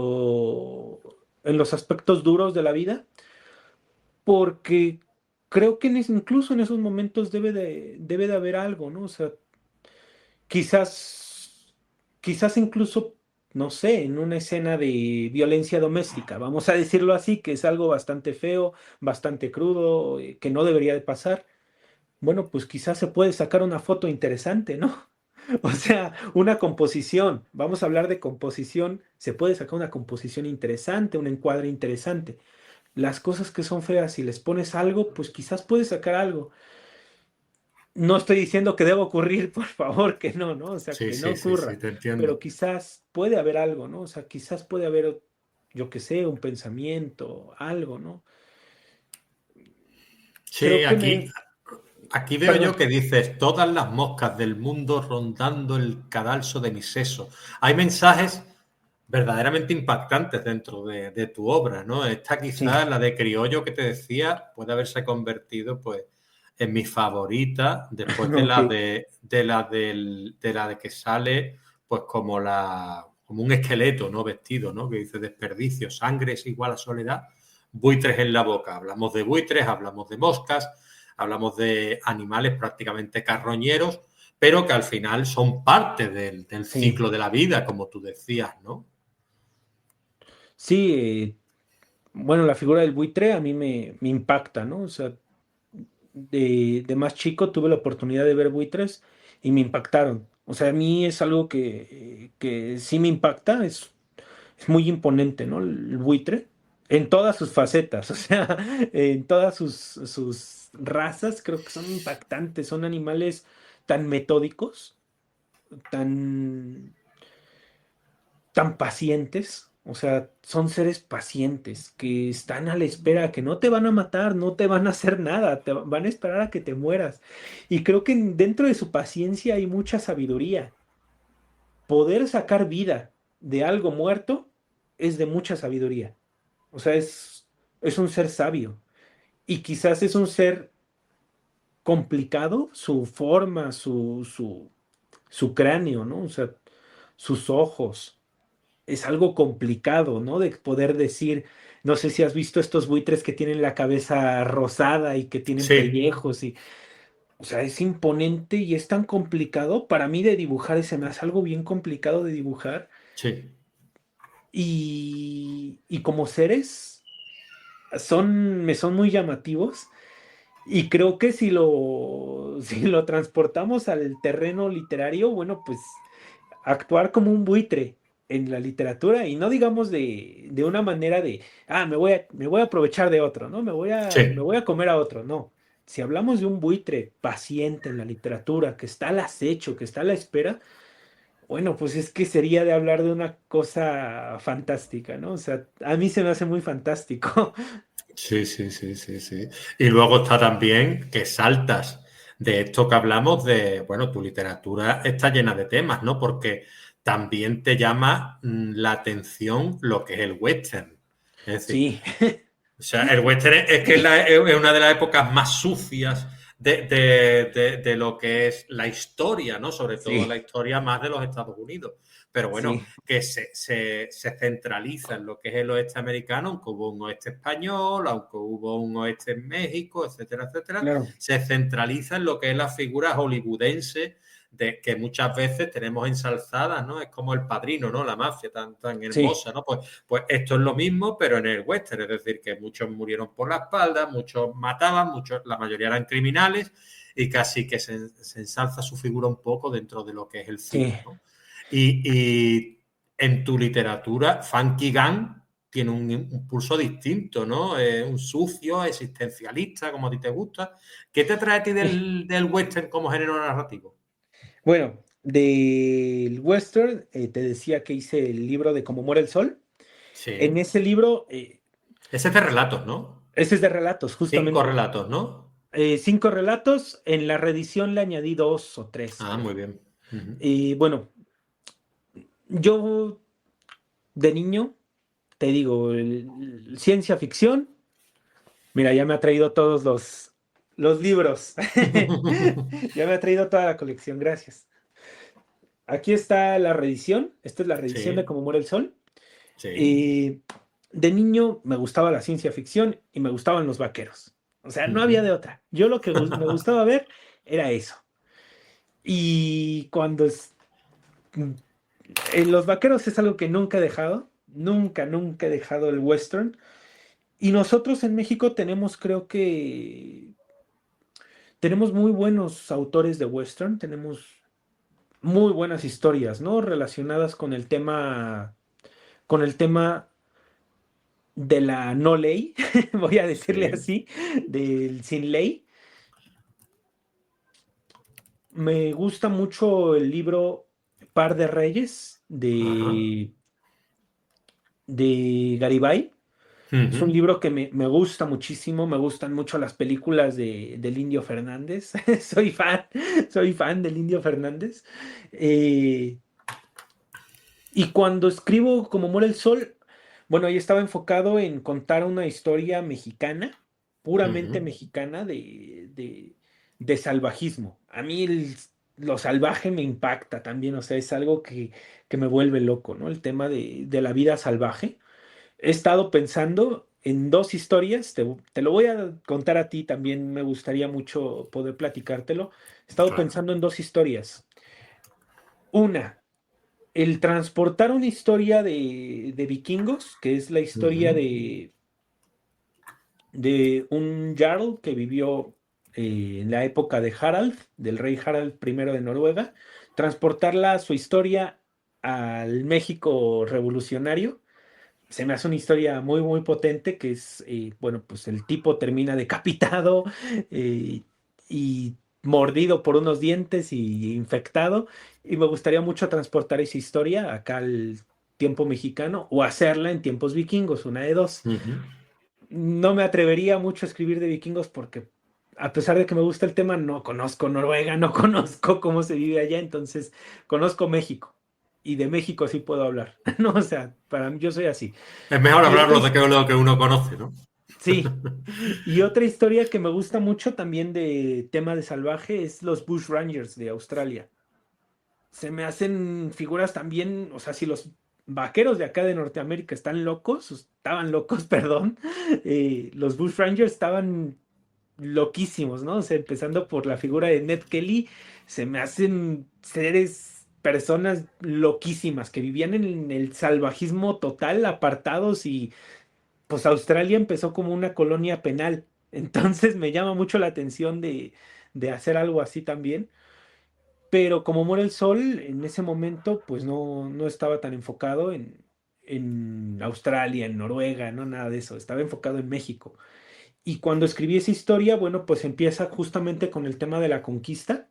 en los aspectos duros de la vida, porque creo que incluso en esos momentos debe de haber algo, ¿no? O sea, quizás, quizás incluso, no sé, en una escena de violencia doméstica, vamos a decirlo así, que es algo bastante feo, bastante crudo, que no debería de pasar. Bueno, pues quizás se puede sacar una foto interesante, ¿no? O sea, una composición, vamos a hablar de composición, se puede sacar una composición interesante, un encuadre interesante. Las cosas que son feas, si les pones algo, pues quizás puedes sacar algo. No estoy diciendo que deba ocurrir, por favor, que no, ¿no? O sea, Sí, que no sí, sí, sí, ocurra, te pero entiendo. quizás puede haber algo, ¿no? O sea, quizás puede haber, yo qué sé, un pensamiento, algo, ¿no? Sí, Creo que aquí, aquí veo perdón, yo que dices, todas las moscas del mundo rondando el cadalso de mi seso. Hay mensajes verdaderamente impactantes dentro de tu obra, ¿no? Esta sí, quizás, la de Criollo que te decía, puede haberse convertido pues en mi favorita después ok, de la de que sale pues como como un esqueleto, ¿no? Vestido, ¿no? Que dice desperdicio, sangre es igual a soledad, buitres en la boca. Hablamos de buitres, hablamos de moscas, hablamos de animales prácticamente carroñeros, pero que al final son parte del sí. ciclo de la vida, como tú decías, ¿no? Sí, bueno, la figura del buitre a mí me impacta, ¿no? O sea, de más chico tuve la oportunidad de ver buitres y me impactaron. O sea, a mí es algo que sí me impacta, es muy imponente, ¿no? El buitre en todas sus facetas, o sea, en todas sus razas creo que son impactantes, son animales tan metódicos, tan, tan pacientes, o sea, son seres pacientes que están a la espera, que no te van a matar, no te van a hacer nada, van a esperar a que te mueras. Y creo que dentro de su paciencia hay mucha sabiduría. Poder sacar vida de algo muerto es de mucha sabiduría. O sea, es un ser sabio. Y quizás es un ser complicado, su forma, su cráneo, ¿no? O sea, sus ojos. Es algo complicado, ¿no? De poder decir, no sé si has visto estos buitres que tienen la cabeza rosada y que tienen Sí, pellejos y, o sea, es imponente y es tan complicado para mí de dibujar, y se me hace algo bien complicado de dibujar sí, y como seres me son muy llamativos y creo que si lo transportamos al terreno literario, bueno, pues actuar como un buitre en la literatura y no digamos de una manera de, me voy a aprovechar de otro, ¿no? Me sí. voy a comer a otro, no. Si hablamos de un buitre paciente en la literatura, que está al acecho, que está a la espera, bueno, pues es que sería de hablar de una cosa fantástica, ¿no? O sea, a mí se me hace muy fantástico. Sí, sí, sí, sí, sí. Y luego está también que saltas de esto que hablamos de, bueno, tu literatura está llena de temas, ¿no? Porque también te llama la atención lo que es el western. Es decir, Sí, o sea, el western es que es una de las épocas más sucias de lo que es la historia, ¿no? Sobre todo la sí, historia más de los Estados Unidos. Pero bueno, sí, que se centraliza en lo que es el oeste americano, aunque hubo un oeste español, aunque hubo un oeste en México, etcétera, etcétera, claro, se centraliza en lo que es la figura hollywoodense de que muchas veces tenemos ensalzadas, ¿no? Es como el padrino, ¿no? La mafia tan sí, hermosa, ¿no? Pues esto es lo mismo, pero en el western, es decir, que muchos murieron por la espalda, muchos mataban, muchos, la mayoría eran criminales y casi que se ensalza su figura un poco dentro de lo que es el sí. cine, ¿no? Y en tu literatura, Funky Gang tiene un pulso distinto, ¿no? Un sucio, existencialista, como a ti te gusta. ¿Qué te trae a ti del western como género narrativo? Bueno, del western, te decía que hice el libro de Cómo muere el sol. En Sí. ese libro, Ese es de relatos, ¿no? ese es de relatos, 5 justamente. relatos, ¿no? 5 relatos, en la reedición le añadí 2 o 3, Ah, creo. muy bien. Ujú. Y bueno, yo de niño, te digo, ciencia ficción, mira, ya me ha traído todos los libros. Ya me ha traído toda la colección, gracias. Aquí está la reedición, esta es la reedición de Sí, Cómo muere el sol. sí. Eh, de niño me gustaba la ciencia ficción y me gustaban los vaqueros. O sea, no había Ujú. de otra. Yo lo que me gustaba ver era eso. Y los vaqueros es algo que nunca he dejado. Nunca, nunca he dejado el western. Y nosotros en México tenemos, creo que, tenemos muy buenos autores de western. Tenemos muy buenas historias, ¿no? Relacionadas con el tema de la no ley, voy a decirle Sí. así, del sin ley. Me gusta mucho el libro Par de Reyes Ajá. de Garibay. Es un Ujú. libro que me gusta muchísimo, me gustan mucho las películas del Indio Fernández. Soy fan del Indio Fernández. Eh, y cuando escribo Como muere el sol, bueno, ahí estaba enfocado en contar una historia mexicana, puramente Ujú. mexicana de salvajismo. A mí lo salvaje me impacta también, o sea, es algo que me vuelve loco, ¿no? El tema de la vida salvaje. He estado pensando en 2 historias, te lo voy a contar a ti, también me gustaría mucho poder platicártelo. He estado Claro. pensando en 2 historias. Una, el transportar una historia de vikingos, que es la historia Ujú. de un jarl que vivió en la época de Harald, del rey Harald I de Noruega, transportarla su historia al México revolucionario. se me hace una historia muy, muy potente que es, bueno, pues el tipo termina decapitado eh, y mordido por unos dientes y infectado. Y me gustaría mucho transportar esa historia acá al tiempo mexicano o hacerla en tiempos vikingos, una de dos. Ujú. No me atrevería mucho a escribir de vikingos porque a pesar de que me gusta el tema, no conozco Noruega, no conozco cómo se vive allá, entonces conozco México y de México sí puedo hablar, ¿no? O sea, para mí yo soy así. Es mejor Y otra, hablarlo de que lo que uno conoce, ¿no? sí, y otra historia que me gusta mucho también de tema de salvaje es los Bush Rangers de Australia. Se me hacen figuras también, o sea, si los vaqueros de acá de Norteamérica están locos, estaban locos, perdón, los Bush Rangers estaban loquísimos, ¿no? O sea, empezando por la figura de Ned Kelly, se me hacen seres, personas loquísimas que vivían en el salvajismo total, apartados y pues Australia empezó como una colonia penal. Entonces me llama mucho la atención de hacer algo así también. Pero como muere el sol, en ese momento, pues no estaba tan enfocado en Australia, en Noruega, no nada de eso. Estaba enfocado en México. Y cuando escribí esa historia, bueno, pues empieza justamente con el tema de la conquista,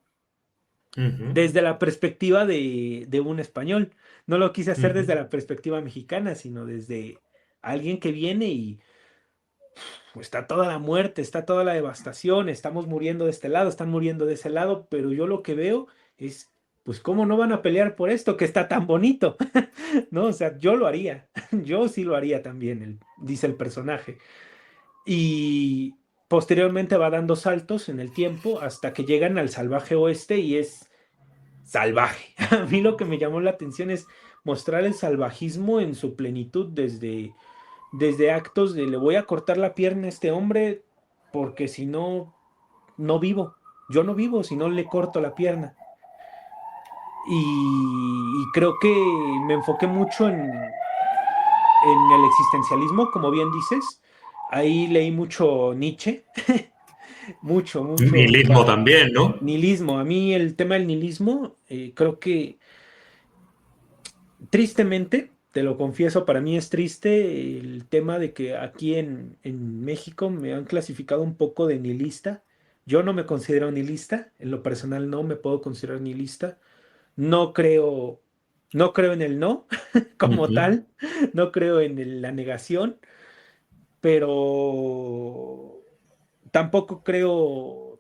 Ujú, desde la perspectiva de un español. No lo quise hacer ujú. desde la perspectiva mexicana, sino desde alguien que viene y pues, está toda la muerte, está toda la devastación, estamos muriendo de este lado, están muriendo de ese lado, pero yo lo que veo es, pues, ¿cómo no van a pelear por esto que está tan bonito? ¿No? O sea, yo lo haría, yo sí lo haría también, dice el personaje. Y posteriormente va dando saltos en el tiempo hasta que llegan al salvaje oeste y es salvaje. A mí lo que me llamó la atención es mostrar el salvajismo en su plenitud desde actos de le voy a cortar la pierna a este hombre porque si no, no vivo. Yo no vivo si no le corto la pierna. Y creo que me enfoqué mucho en el existencialismo, como bien dices. Ahí leí mucho Nietzsche, mucho, mucho Nihilismo también, ¿no? nihilismo. A mí el tema del nihilismo, creo que tristemente, te lo confieso, para mí es triste el tema de que aquí en México me han clasificado un poco de nihilista. Yo no me considero nihilista, en lo personal no me puedo considerar nihilista. No creo, no creo en el no como Ujú. tal, no creo en la negación, pero tampoco creo,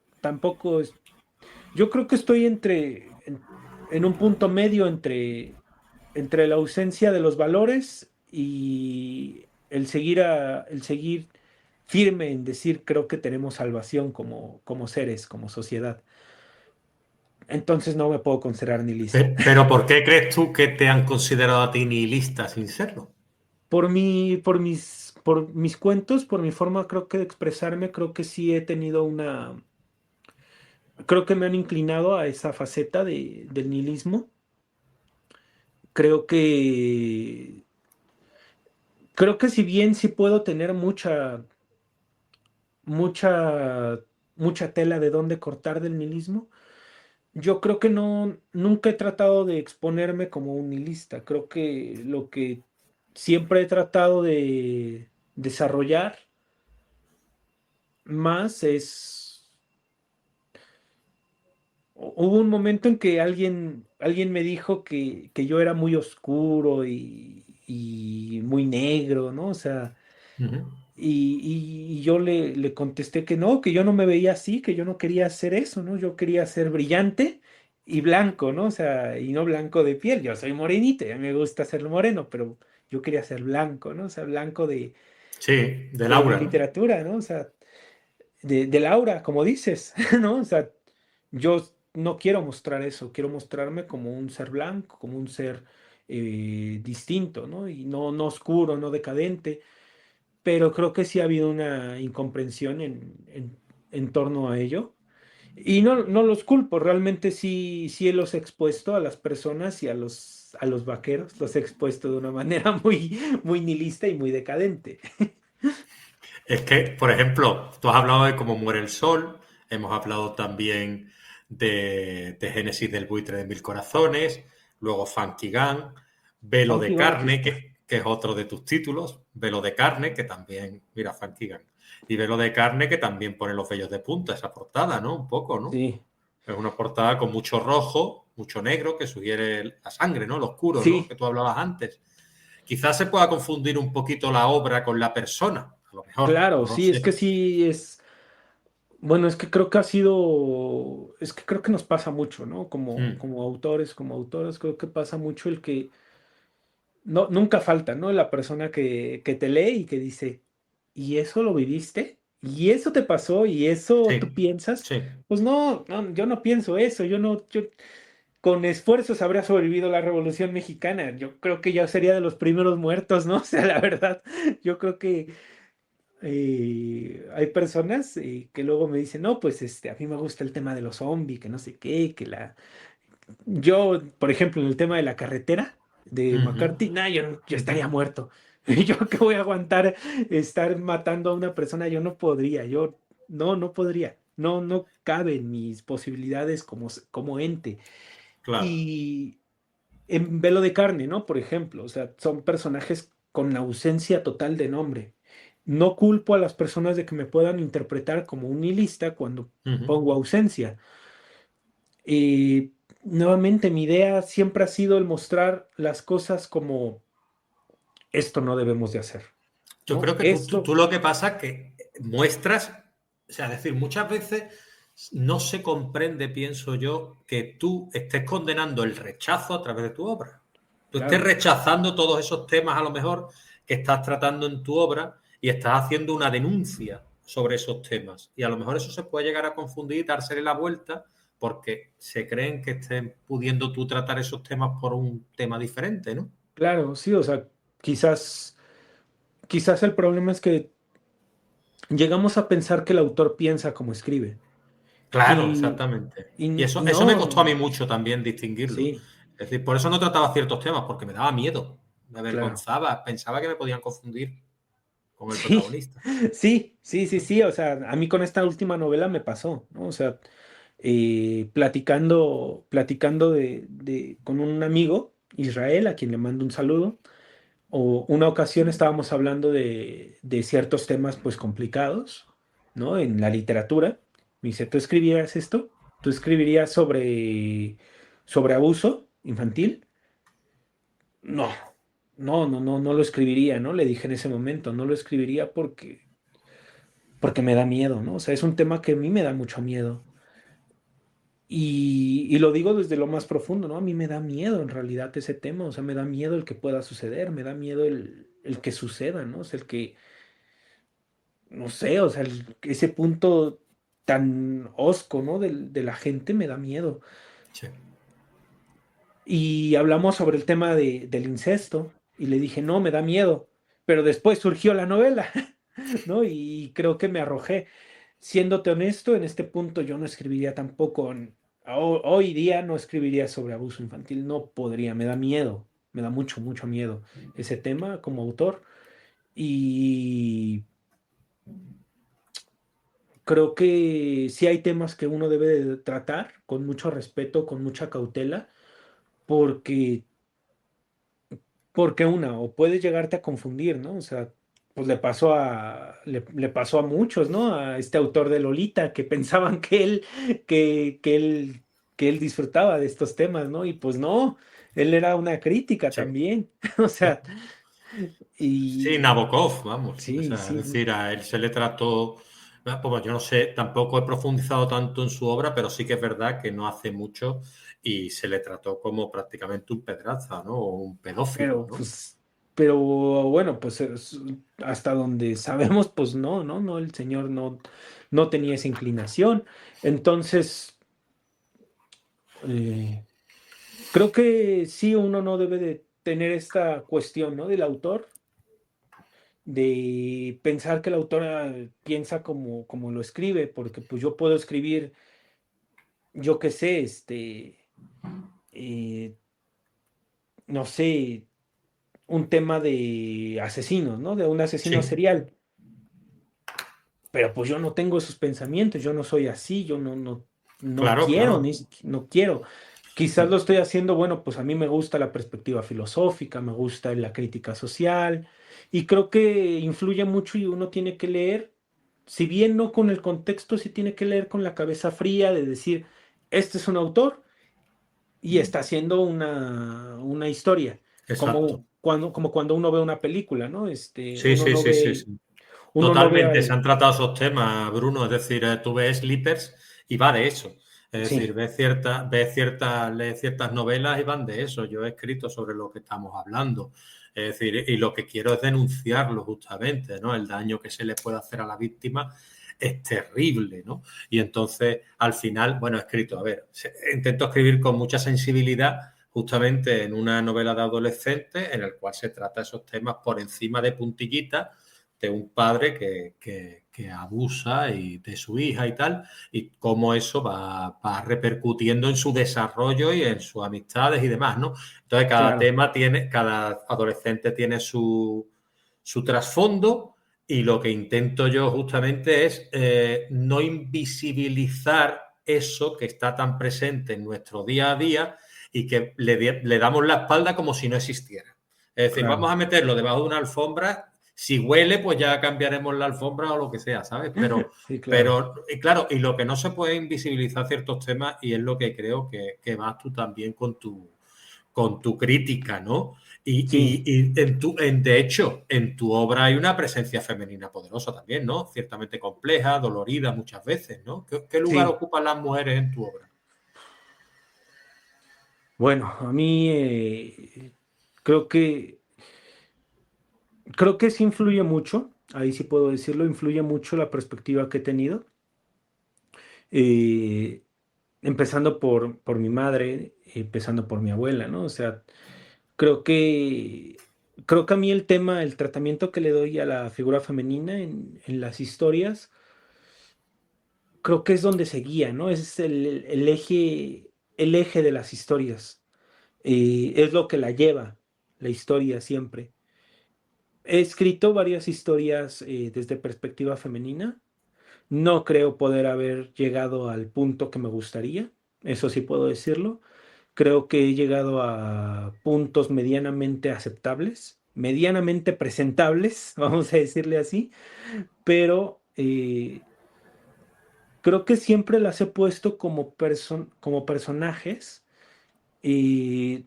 yo creo que estoy en un punto medio entre la ausencia de los valores y el seguir firme en decir creo que tenemos salvación como seres, como sociedad. Entonces no me puedo considerar nihilista. Pero ¿por qué crees tú que te han considerado a ti nihilista sin serlo? Por mis cuentos, por mi forma creo que de expresarme, creo que sí he tenido creo que me han inclinado a esa faceta del nihilismo. Creo que, creo que si bien sí puedo tener mucha, mucha tela de dónde cortar del nihilismo, yo creo que nunca he tratado de exponerme como un nihilista. Creo que lo que siempre he tratado de desarrollar más es. Hubo un momento en que alguien me dijo que yo era muy oscuro y muy negro, ¿no? O sea, Ujú. y yo le contesté que no, que yo no me veía así, que yo no quería hacer eso, ¿no? Yo quería ser brillante y blanco, ¿no? O sea, y no blanco de piel. Yo soy morenito, ya me gusta ser moreno, pero yo quería ser blanco, ¿no? O sea, blanco Sí, de de Laura, ¿no? literatura, ¿no? O sea, de Laura, como dices, ¿no? O sea, yo no quiero mostrar eso, quiero mostrarme como un ser blanco, como un ser distinto, ¿no? Y no oscuro, no decadente, pero creo que sí ha habido una incomprensión en torno a ello. Y no los culpo, realmente sí los he expuesto a las personas y a los vaqueros, los he expuesto de una manera muy, muy nihilista y muy decadente. Es que, por ejemplo, tú has hablado de cómo muere el sol, hemos hablado también de Génesis del buitre de mil corazones, luego Funky Gun, Velo de Funky Monkey carne, está. que es otro de tus títulos, Velo de carne, que también, mira, Frank Keegan, y Velo de carne, que también pone los vellos de punta, esa portada, ¿no? Un poco, ¿no? Sí, Es una portada con mucho rojo, mucho negro, que sugiere la sangre, ¿no? Lo oscuro, ¿no? sí, Que tú hablabas antes. Quizás se pueda confundir un poquito la obra con la persona, a lo mejor, claro, no lo sí, es que sé. sí es, bueno, es que creo que ha sido, es que creo que nos pasa mucho, ¿no? Mm, Como autores, como autoras, creo que pasa mucho el que no, nunca falta, ¿no? La persona que te lee y que dice, ¿y eso lo viviste? ¿Y eso te pasó? ¿Y eso tú sí, piensas? sí, Pues no, no, yo no pienso eso, yo no, yo con esfuerzos habría sobrevivido la Revolución Mexicana. Yo creo que ya sería de los primeros muertos, ¿no? O sea, la verdad, yo creo que hay personas que luego me dicen, no, pues a mí me gusta el tema de los zombies, que no sé qué, que la... Yo, por ejemplo, en el tema de la carretera de ujú, McCarthy, nah, yo ujú, estaría muerto. Yo que voy a aguantar estar matando a una persona, yo no podría, yo no podría. No, no caben mis posibilidades como ente. claro. Y en Velo de Carne, ¿no? Por ejemplo, o sea, son personajes con ausencia total de nombre. No culpo a las personas de que me puedan interpretar como un nihilista cuando Ujú. pongo ausencia. Nuevamente, mi idea siempre ha sido el mostrar las cosas como esto no debemos de hacer, Yo ¿no? creo que tú Esto, lo que pasa es que muestras, o sea, es decir, muchas veces no se comprende, pienso yo, que tú estés condenando el rechazo a través de tu obra. Tú estés claro, rechazando todos esos temas a lo mejor que estás tratando en tu obra y estás haciendo una denuncia sobre esos temas. Y a lo mejor eso se puede llegar a confundir y dársele la vuelta porque se creen que estén pudiendo tú tratar esos temas por un tema diferente, ¿no? claro, sí, o sea, quizás el problema es que llegamos a pensar que el autor piensa como escribe. Claro, Y, exactamente. Y y eso me no, costó a mí no, mucho también distinguirlo. sí, Es decir, por eso no trataba ciertos temas, porque me daba miedo, me claro. avergonzaba, pensaba que me podían confundir con el Sí, protagonista. sí. O sea, a mí con esta última novela me pasó, ¿no? O sea, platicando con un amigo, Israel, a quien le mando un saludo, o una ocasión estábamos hablando de ciertos temas, pues, complicados, ¿no? En la literatura. Me dice, ¿tú escribieras esto? ¿Tú escribirías sobre abuso infantil? No, no lo escribiría, ¿no? Le dije en ese momento, no lo escribiría porque me da miedo, ¿no? O sea, es un tema que a mí me da mucho miedo. Y lo digo desde lo más profundo, ¿no? A mí me da miedo en realidad ese tema, o sea, me da miedo el que pueda suceder, me da miedo el que suceda, ¿no? O sea, el que, no sé, o sea, ese punto tan hosco, ¿no? De la gente me da miedo. Sí. Y hablamos sobre el tema del incesto y le dije, no, me da miedo, pero después surgió la novela, ¿no? Y creo que me arrojé. Siéndote honesto, en este punto yo no escribiría tampoco, hoy día no escribiría sobre abuso infantil, no podría, me da miedo, me da mucho, mucho miedo ese tema como autor y creo que sí hay temas que uno debe de tratar con mucho respeto, con mucha cautela, porque, porque una, o puedes llegarte a confundir, ¿no? O sea, pues le pasó a muchos, ¿no? A este autor de Lolita que pensaban que, que él, que él disfrutaba de estos temas, ¿no? Y pues no, él era una crítica Sí. también. O sea, Sí, y Nabokov, vamos. O sí, sea, es sí, decir, a él se le trató. Pues yo no sé, tampoco he profundizado tanto en su obra, pero sí que es verdad que no hace mucho y se le trató como prácticamente un pedraza, ¿no? O un pedófilo, pero ¿no? pero bueno, pues hasta donde sabemos, pues no, el señor no tenía esa inclinación. Entonces, eh, creo que sí, uno no debe de tener esta cuestión, ¿no? Del autor, de pensar que el autor piensa como lo escribe, porque pues yo puedo escribir, yo qué sé, eh, no sé, un tema de asesinos, ¿no? De un asesino Sí, serial, pero pues yo no tengo esos pensamientos, yo no soy así, yo no claro, quiero, claro. no quiero. Quizás lo estoy haciendo, bueno, pues a mí me gusta la perspectiva filosófica, me gusta la crítica social y creo que influye mucho y uno tiene que leer, si bien no con el contexto, sí tiene que leer con la cabeza fría de decir, este es un autor y está haciendo una historia, Exacto. como cuando uno ve una película, ¿no? Sí, sí, sí, sí, sí. Uno no ve Totalmente, se al... han tratado esos temas, Bruno. Es decir, tú ves Sleepers y va de eso. Es decir, Sí, lees ciertas novelas y van de eso. Yo he escrito sobre lo que estamos hablando. Es decir, y lo que quiero es denunciarlo justamente, ¿no? El daño que se le puede hacer a la víctima es terrible, ¿no? Y entonces, al final, bueno, he escrito, a ver, intento escribir con mucha sensibilidad justamente en una novela de adolescente en el cual se trata esos temas por encima de puntillitas de un padre que abusa de su hija y tal, y cómo eso va repercutiendo en su desarrollo y en sus amistades y demás, ¿no? Entonces, claro, cada adolescente tiene su trasfondo y lo que intento yo justamente es no invisibilizar eso que está tan presente en nuestro día a día y que le damos la espalda como si no existiera. Es decir, vamos claro. a meterlo debajo de una alfombra. Si huele, pues ya cambiaremos la alfombra o lo que sea, ¿sabes? Sí, claro. Pero y claro, y lo que no se puede invisibilizar ciertos temas, y es lo que creo que vas tú también con tu crítica, ¿no? Sí, De hecho, en tu obra hay una presencia femenina poderosa también, ¿no? Ciertamente compleja, dolorida muchas veces, ¿no? ¿Qué lugar sí. ocupan las mujeres en tu obra? Bueno, a mí creo que creo que sí influye mucho, ahí sí puedo decirlo, influye mucho la perspectiva que he tenido, eh, empezando por mi madre, empezando por mi abuela, ¿no? O sea, creo que creo que a mí el tema, el tratamiento que le doy a la figura femenina en las historias, creo que es donde se guía, ¿no? Es el eje de las historias. Es lo que la lleva, la historia siempre. He escrito varias historias desde perspectiva femenina. No creo poder haber llegado al punto que me gustaría, eso sí puedo decirlo. Creo que he llegado a puntos medianamente aceptables, medianamente presentables, vamos a decirle así, pero creo que siempre las he puesto como personajes eh,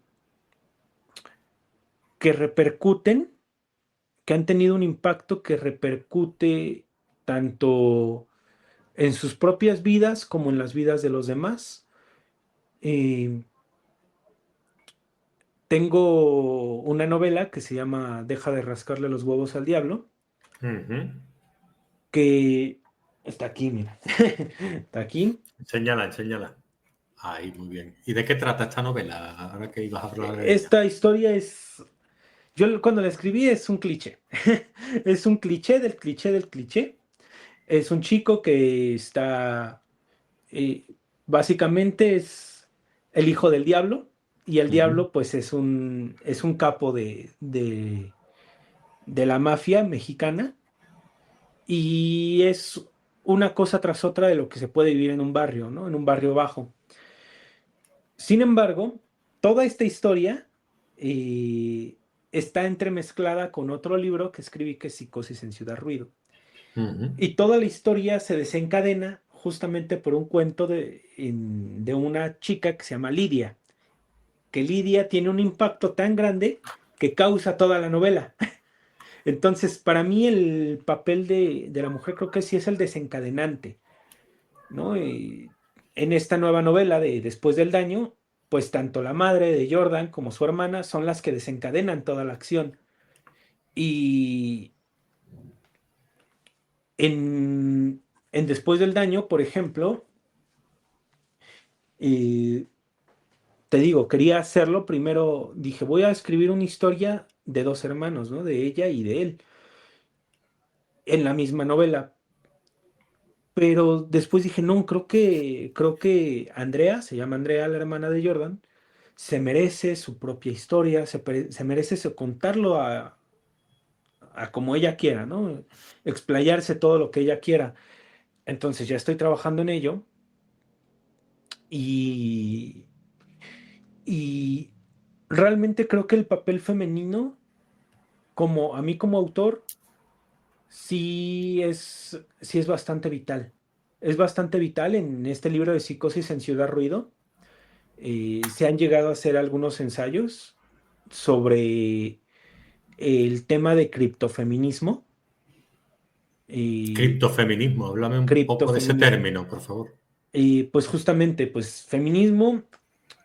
que repercuten, que han tenido un impacto que repercute tanto en sus propias vidas como en las vidas de los demás. Eh, Tengo una novela que se llama Deja de rascarle los huevos al diablo, Uh -huh. que está aquí, mira, está aquí. Enséñala, enséñala. Ahí, muy bien. ¿Y de qué trata esta novela? Ahora que ibas a hablar de ella. Esta historia es, yo cuando la escribí es un cliché, es un cliché del cliché del cliché. Es un chico que está, eh, básicamente es el hijo del diablo y el Uh -huh. diablo pues es un capo de la mafia mexicana y es una cosa tras otra de lo que se puede vivir en un barrio, ¿no? En un barrio bajo. Sin embargo, toda esta historia está entremezclada con otro libro que escribí que es Psicosis en Ciudad Ruido. Uh -huh. Y toda la historia se desencadena justamente por un cuento de una chica que se llama Lidia, que Lidia tiene un impacto tan grande que causa toda la novela. Entonces, para mí el papel de la mujer creo que sí es el desencadenante, ¿no? Y en esta nueva novela de Después del Daño, pues tanto la madre de Jordan como su hermana son las que desencadenan toda la acción. Y en Después del Daño, por ejemplo, eh, te digo, quería hacerlo, primero dije, voy a escribir una historia de dos hermanos, ¿no? De ella y de él, en la misma novela. Pero después dije, no, creo que Andrea, se llama Andrea, la hermana de Jordan, se merece su propia historia, se merece contarlo a como ella quiera, ¿no? Explayarse todo lo que ella quiera. Entonces ya estoy trabajando en ello y Y realmente creo que el papel femenino, como a mí como autor, sí es bastante vital. Es bastante vital en este libro de Psicosis en Ciudad Ruido. Se han llegado a hacer algunos ensayos sobre el tema de criptofeminismo. Y Criptofeminismo, háblame un poco de ese criptofeminismo. término, por favor. Y pues justamente, pues feminismo,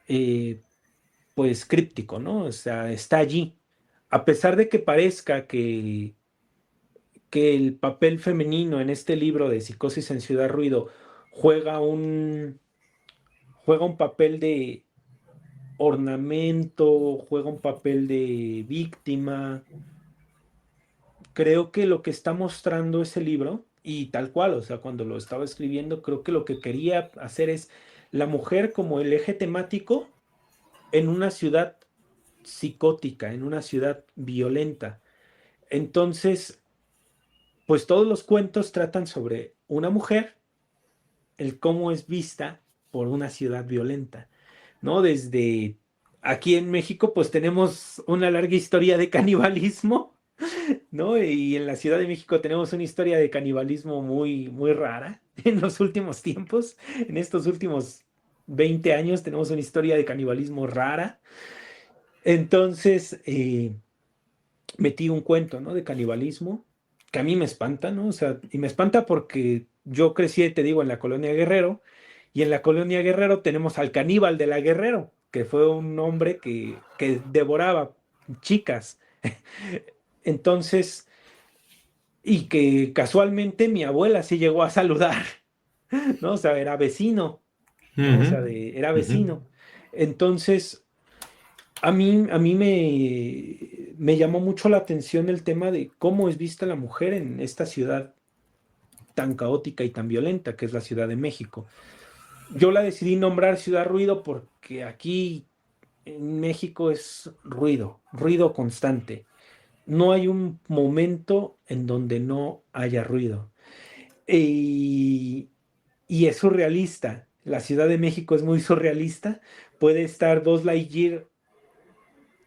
eh, pues críptico, ¿no? O sea, está allí. A pesar de que parezca que el papel femenino en este libro de Psicosis en Ciudad Ruido juega juega un papel de ornamento, juega un papel de víctima. Creo que lo que está mostrando ese libro, y tal cual, o sea, cuando lo estaba escribiendo, creo que lo que quería hacer es la mujer como el eje temático en una ciudad psicótica, en una ciudad violenta. Entonces, pues todos los cuentos tratan sobre una mujer, el cómo es vista por una ciudad violenta, ¿no? Desde aquí en México, pues tenemos una larga historia de canibalismo, ¿no? Y en la Ciudad de México tenemos una historia de canibalismo muy rara en los últimos tiempos. En estos últimos 20 años tenemos una historia de canibalismo rara. Entonces, metí un cuento, ¿no? De canibalismo, que a mí me espanta, ¿no? O sea, y me espanta porque yo crecí, te digo, en la colonia Guerrero, y en la colonia Guerrero tenemos al caníbal de la Guerrero, que fue un hombre que devoraba chicas. Entonces, y que casualmente mi abuela sí llegó a saludar, ¿no? O sea, era vecino, ¿no? O Ujú, sea, era ujú. vecino. Entonces, a mí me llamó mucho la atención el tema de cómo es vista la mujer en esta ciudad tan caótica y tan violenta que es la Ciudad de México. Yo la decidí nombrar Ciudad Ruido porque aquí en México es ruido, ruido constante. No hay un momento en donde no haya ruido. Y, y es surrealista. La Ciudad de México es muy surrealista. Puede estar Buzz Lightyear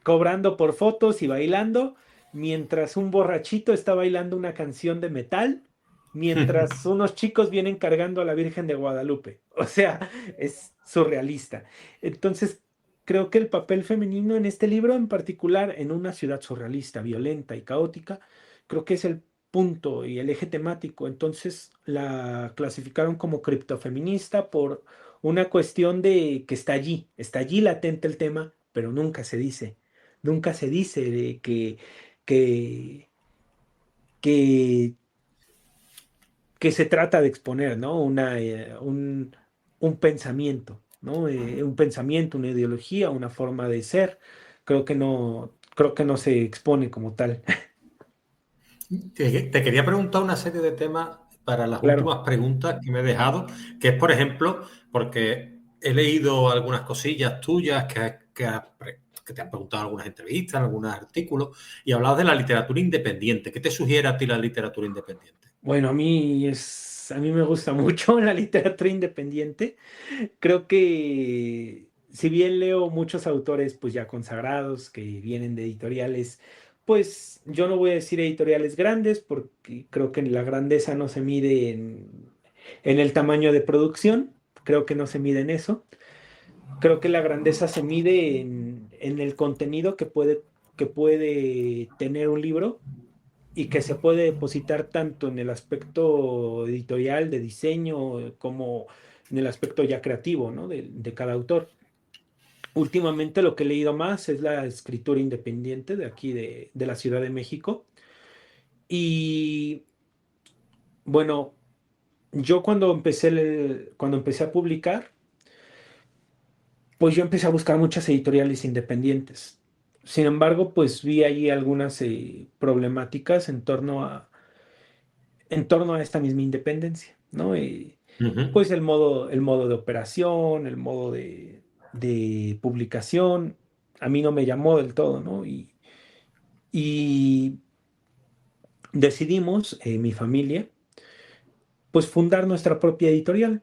cobrando por fotos y bailando, mientras un borrachito está bailando una canción de metal, mientras unos chicos vienen cargando a la Virgen de Guadalupe. O sea, es surrealista. Entonces, creo que el papel femenino en este libro, en particular en una ciudad surrealista, violenta y caótica, creo que es el punto y el eje temático. Entonces, la clasificaron como criptofeminista por una cuestión de que está allí latente el tema, pero nunca se dice de que, que, que se trata de exponer, ¿no? Un pensamiento, ¿no? Un pensamiento, una ideología, una forma de ser. Creo que no se expone como tal. Te quería preguntar una serie de temas para las Claro. últimas preguntas que me he dejado, que es, por ejemplo, porque he leído algunas cosillas tuyas que te han preguntado en algunas entrevistas, en algunos artículos, y hablabas de la literatura independiente. ¿Qué te sugiere a ti la literatura independiente? Bueno, a mí me gusta mucho la literatura independiente. Creo que si bien leo muchos autores pues ya consagrados que vienen de editoriales, pues yo no voy a decir editoriales grandes porque creo que la grandeza no se mide en el tamaño de producción, creo que no se mide en eso. Creo que la grandeza se mide en el contenido que puede tener un libro y que se puede depositar tanto en el aspecto editorial, de diseño, como en el aspecto ya creativo, ¿no? De cada autor. Últimamente lo que he leído más es la escritura independiente de aquí de la Ciudad de México. Y bueno, yo cuando empecé a publicar, pues yo empecé a buscar muchas editoriales independientes. Sin embargo, pues vi ahí algunas problemáticas en torno a esta misma independencia, ¿no? Ujú. Pues el modo de operación, el modo de publicación, a mí no me llamó del todo, ¿no? Y decidimos, mi familia, pues fundar nuestra propia editorial.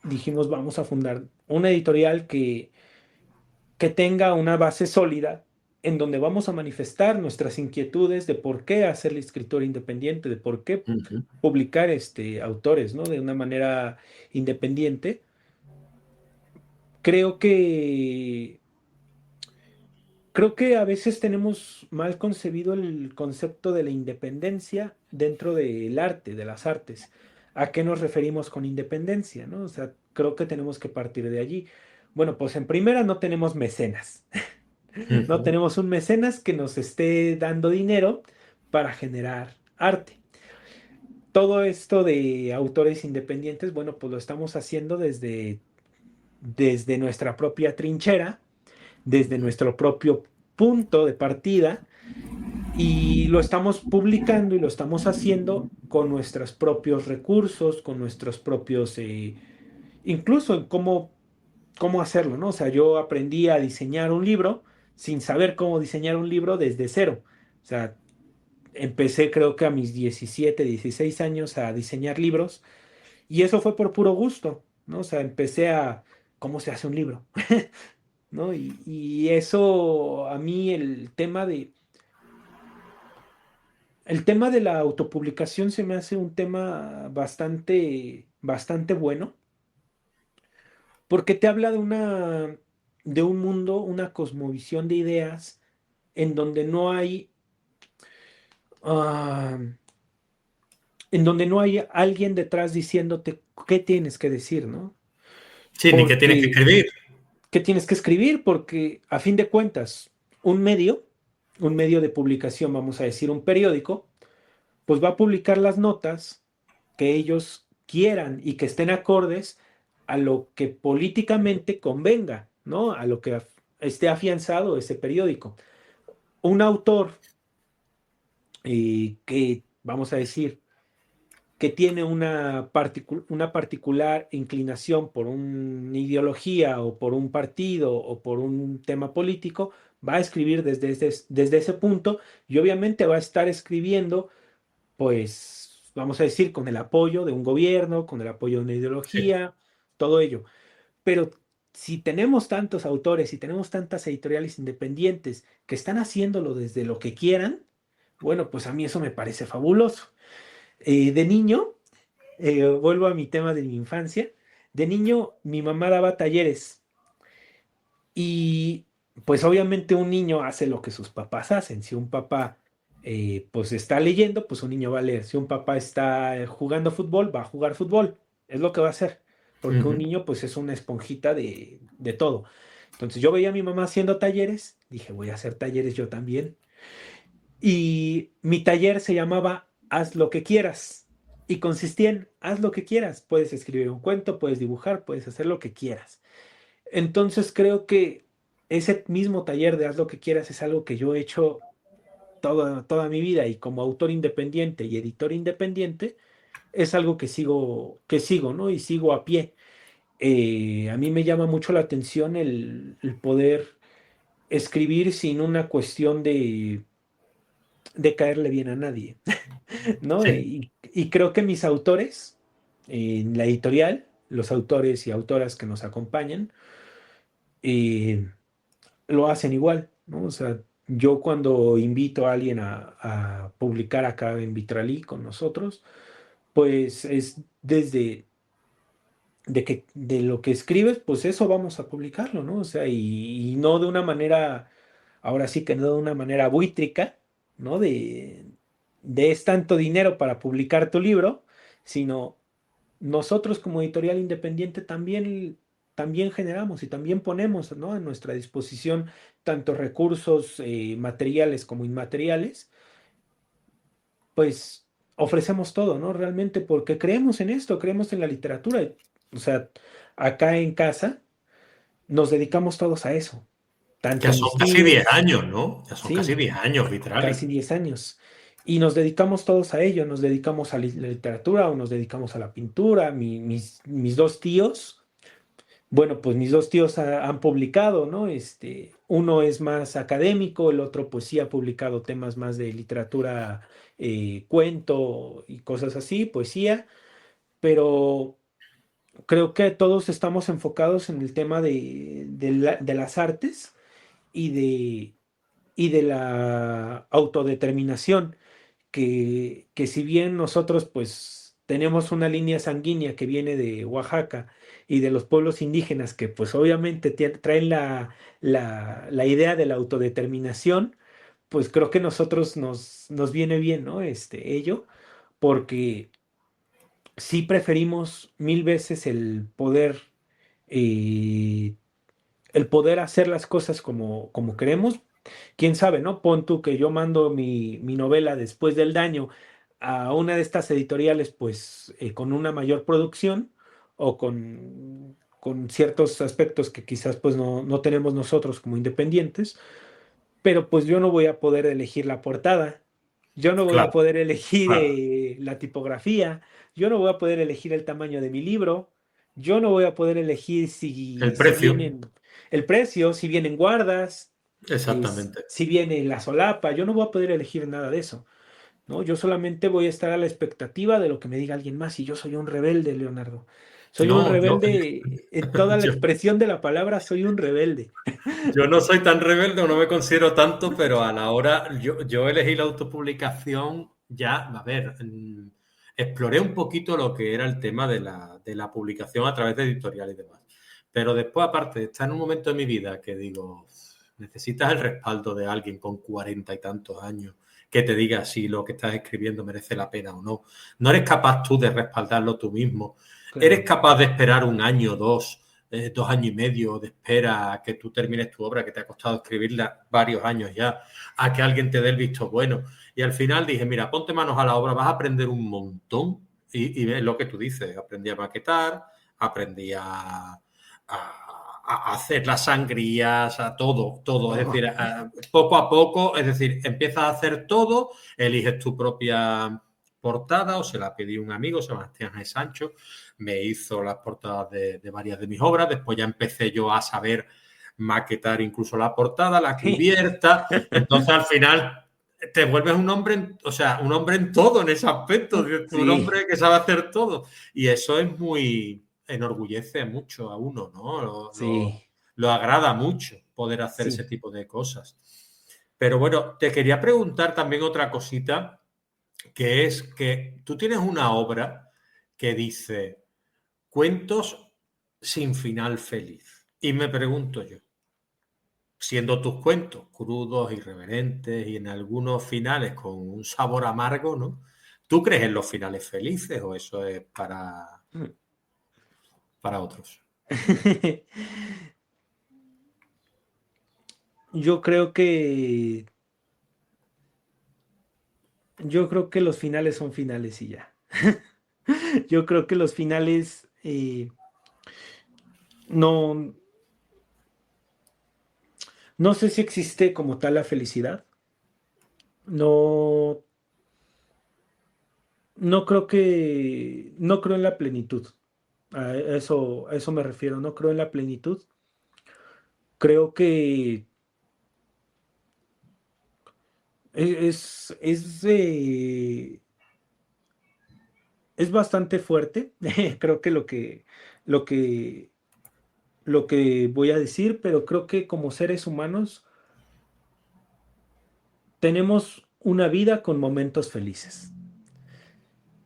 Dijimos, vamos a fundar una editorial que tenga una base sólida en donde vamos a manifestar nuestras inquietudes de por qué hacer la escritura independiente, de por qué Ujú. publicar autores, ¿no? De una manera independiente. Creo que, creo que a veces tenemos mal concebido el concepto de la independencia dentro del arte, de las artes. ¿A qué nos referimos con independencia, no? O sea, creo que tenemos que partir de allí. Bueno, pues en primera no tenemos mecenas. No Ujú. tenemos un mecenas que nos esté dando dinero para generar arte. Todo esto de autores independientes, bueno, pues lo estamos haciendo desde nuestra propia trinchera, desde nuestro propio punto de partida y lo estamos publicando y lo estamos haciendo con nuestros propios recursos, con nuestros propios, incluso en cómo hacerlo, ¿no? O sea, yo aprendí a diseñar un libro sin saber cómo diseñar un libro desde cero. O sea, empecé creo que a mis 17 16 años a diseñar libros y eso fue por puro gusto, ¿no? O sea, empecé a cómo se hace un libro, ¿no? Y eso a mí el tema de la autopublicación se me hace un tema bastante bueno porque te habla de un mundo, una cosmovisión de ideas en donde no hay, ah, en donde no hay alguien detrás diciéndote qué tienes que decir, ¿no? Sí, ni qué tienes que Porque, escribir. ¿qué tienes que escribir? Porque a fin de cuentas, un medio, un medio de publicación, vamos a decir, un periódico, pues va a publicar las notas que ellos quieran y que estén acordes a lo que políticamente convenga, ¿no? A lo que esté afianzado ese periódico. Un autor que, vamos a decir, que tiene una particular inclinación por una ideología o por un partido o por un tema político, va a escribir desde ese punto y obviamente va a estar escribiendo, pues, vamos a decir, con el apoyo de un gobierno, con el apoyo de una Sí. ideología, todo ello. Pero si tenemos tantos autores y tenemos tantas editoriales independientes que están haciéndolo desde lo que quieran, bueno, pues a mí eso me parece fabuloso. De niño, vuelvo a mi tema de mi infancia, de niño mi mamá daba talleres y pues obviamente un niño hace lo que sus papás hacen. Si un papá pues está leyendo, pues un niño va a leer. Si un papá está jugando fútbol, va a jugar fútbol. Es lo que va a hacer. Porque un Ujú. niño pues es una esponjita de todo. Entonces yo veía a mi mamá haciendo talleres, dije, voy a hacer talleres yo también. Y mi taller se llamaba Haz lo que quieras. Y consistía en haz lo que quieras. Puedes escribir un cuento, puedes dibujar, puedes hacer lo que quieras. Entonces creo que ese mismo taller de haz lo que quieras es algo que yo he hecho toda mi vida y como autor independiente y editor independiente es algo que sigo, ¿no? Y sigo a pie. A mí me llama mucho la atención el poder escribir sin una cuestión de caerle bien a nadie. ¿No? Sí. Y creo que mis autores en la editorial, los autores y autoras que nos acompañan, eh, lo hacen igual, ¿no? O sea, yo cuando invito a alguien a publicar acá en Vitralí con nosotros, pues es de lo que escribes, pues eso vamos a publicarlo, ¿no? O sea, y no de una manera, ahora sí que no de una manera buítrica, ¿no? De es tanto dinero para publicar tu libro, sino nosotros como editorial independiente también generamos y también ponemos, ¿no? A nuestra disposición tanto recursos materiales como inmateriales, pues ofrecemos todo, ¿no? Realmente porque creemos en esto, creemos en la literatura. O sea, acá en casa nos dedicamos todos a eso, Ya tanto son mis casi 10 tíos, años, ¿no? Ya son casi sí, 10 años, Vitrali. casi 10 años. Y nos dedicamos todos a ello, nos dedicamos a la literatura o nos dedicamos a la pintura. Mis dos tíos, bueno, pues mis dos tíos han publicado, ¿no? Uno es más académico, el otro pues sí ha publicado temas más de literatura, cuento y cosas así, poesía, pero creo que todos estamos enfocados en el tema de las artes y de la autodeterminación, que si bien nosotros pues tenemos una línea sanguínea que viene de Oaxaca y de los pueblos indígenas que pues obviamente traen la idea de la autodeterminación, pues creo que nosotros nos viene bien, ¿no? Ello, porque sí preferimos mil veces eh, el poder hacer las cosas como queremos. Quién sabe, ¿no? Pon tú que yo mando mi novela Después del Daño a una de estas editoriales, pues con una mayor producción o con ciertos aspectos que quizás pues no tenemos nosotros como independientes, pero pues yo no voy a poder elegir la portada, yo no voy a Claro, poder elegir claro. la tipografía, yo no voy a poder elegir el tamaño de mi libro, yo no voy a poder elegir El si precio, vienen el precio, si vienen guardas, exactamente. si viene la solapa, yo no voy a poder elegir nada de eso, ¿no? Yo solamente voy a estar a la expectativa de lo que me diga alguien más y yo soy un rebelde, Leonardo. Soy un No, rebelde en toda la yo, expresión de la palabra, soy un rebelde. yo no soy tan rebelde o no me considero tanto, pero a la hora, yo elegí la autopublicación ya, a ver, exploré un poquito lo que era el tema de la publicación a través de editoriales y demás. Pero después, aparte, está en un momento de mi vida que digo, necesitas el respaldo de alguien con 40 y tantos años que te diga si lo que estás escribiendo merece la pena o no. No eres capaz tú de respaldarlo tú mismo. Eres Claro. capaz de esperar un año, dos, 2 años y medio de espera a que tú termines tu obra, que te ha costado escribirla varios años ya, a que alguien te dé el visto bueno. Y al final dije, mira, ponte manos a la obra, vas a aprender un montón. Y es lo que tú dices, aprendí a maquetar, aprendí a hacer las sangrías, a todo, todo. Es Oh, decir, poco a poco, es decir, empiezas a hacer todo, eliges tu propia portada o se la pedí a un amigo, Sebastián G. Sancho, me hizo las portadas de varias de mis obras, después ya empecé yo a saber maquetar incluso la portada, la sí, cubierta, entonces al final te vuelves un hombre, o sea, un hombre en todo en ese aspecto, un sí, hombre que sabe hacer todo. Y eso es muy, enorgullece mucho a uno, ¿no? sí, Lo agrada mucho poder hacer ese sí. tipo de cosas. Pero bueno, te quería preguntar también otra cosita, que es que tú tienes una obra que dice cuentos sin final feliz. Y me pregunto yo, siendo tus cuentos crudos, irreverentes y en algunos finales con un sabor amargo, ¿no? ¿Tú crees en los finales felices o eso es para otros? Yo creo que yo creo que los finales son finales y ya. Yo creo que los finales no, no sé si existe como tal la felicidad. No, no creo en la plenitud. A eso me refiero. No creo en la plenitud. Creo que es bastante fuerte. Creo que lo que lo que voy a decir, pero creo que como seres humanos tenemos una vida con momentos felices,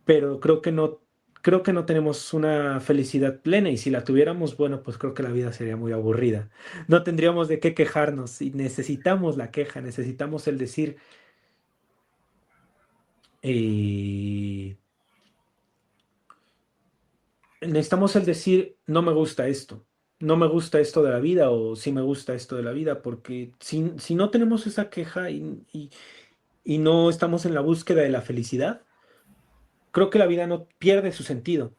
pero creo que no tenemos una felicidad plena y si la tuviéramos, bueno, pues creo que la vida sería muy aburrida. No tendríamos de qué quejarnos y necesitamos la queja, necesitamos el decir, eh, necesitamos el decir, no me gusta esto. No me gusta esto de la vida o sí me gusta esto de la vida, porque si no tenemos esa queja y no estamos en la búsqueda de la felicidad, creo que la vida no pierde su sentido.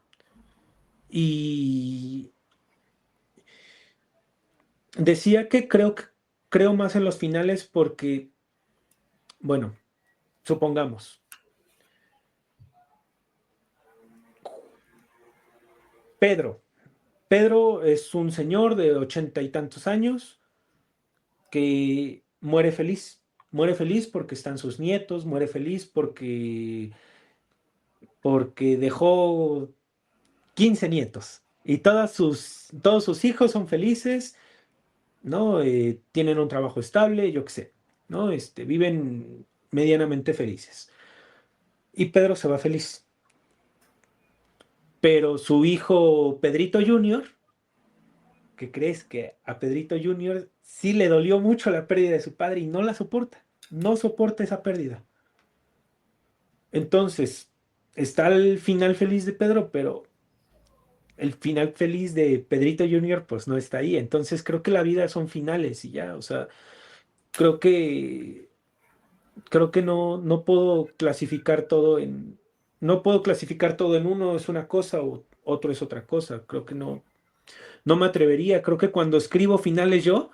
Y decía que creo más en los finales porque, bueno, supongamos, Pedro. Pedro es un señor de 80 y tantos años que muere feliz. Muere feliz porque están sus nietos, muere feliz porque dejó 15 nietos. Y todos sus hijos son felices, ¿no? Tienen un trabajo estable, yo qué sé, ¿no? Viven medianamente felices. Y Pedro se va feliz. Pero su hijo Pedrito Junior, ¿qué crees? Que a Pedrito Junior sí le dolió mucho la pérdida de su padre y no la soporta. No soporta esa pérdida. Entonces, está el final feliz de Pedro, pero el final feliz de Pedrito Junior pues no está ahí. Entonces creo que la vida son finales y ya, o sea, creo que no puedo clasificar todo no puedo clasificar todo en uno es una cosa o otro es otra cosa. Creo que no me atrevería. Creo que cuando escribo finales yo,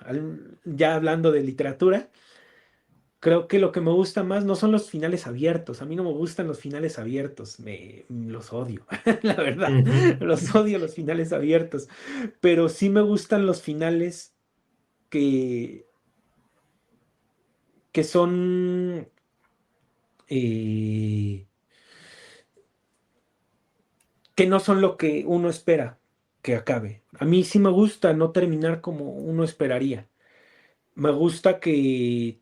ya hablando de literatura, creo que lo que me gusta más no son los finales abiertos. A mí no me gustan los finales abiertos. Los odio, la verdad. Ujú. Los odio los finales abiertos. Pero sí me gustan los finales que, que son eh, que no son lo que uno espera que acabe. A mí sí me gusta no terminar como uno esperaría. Me gusta que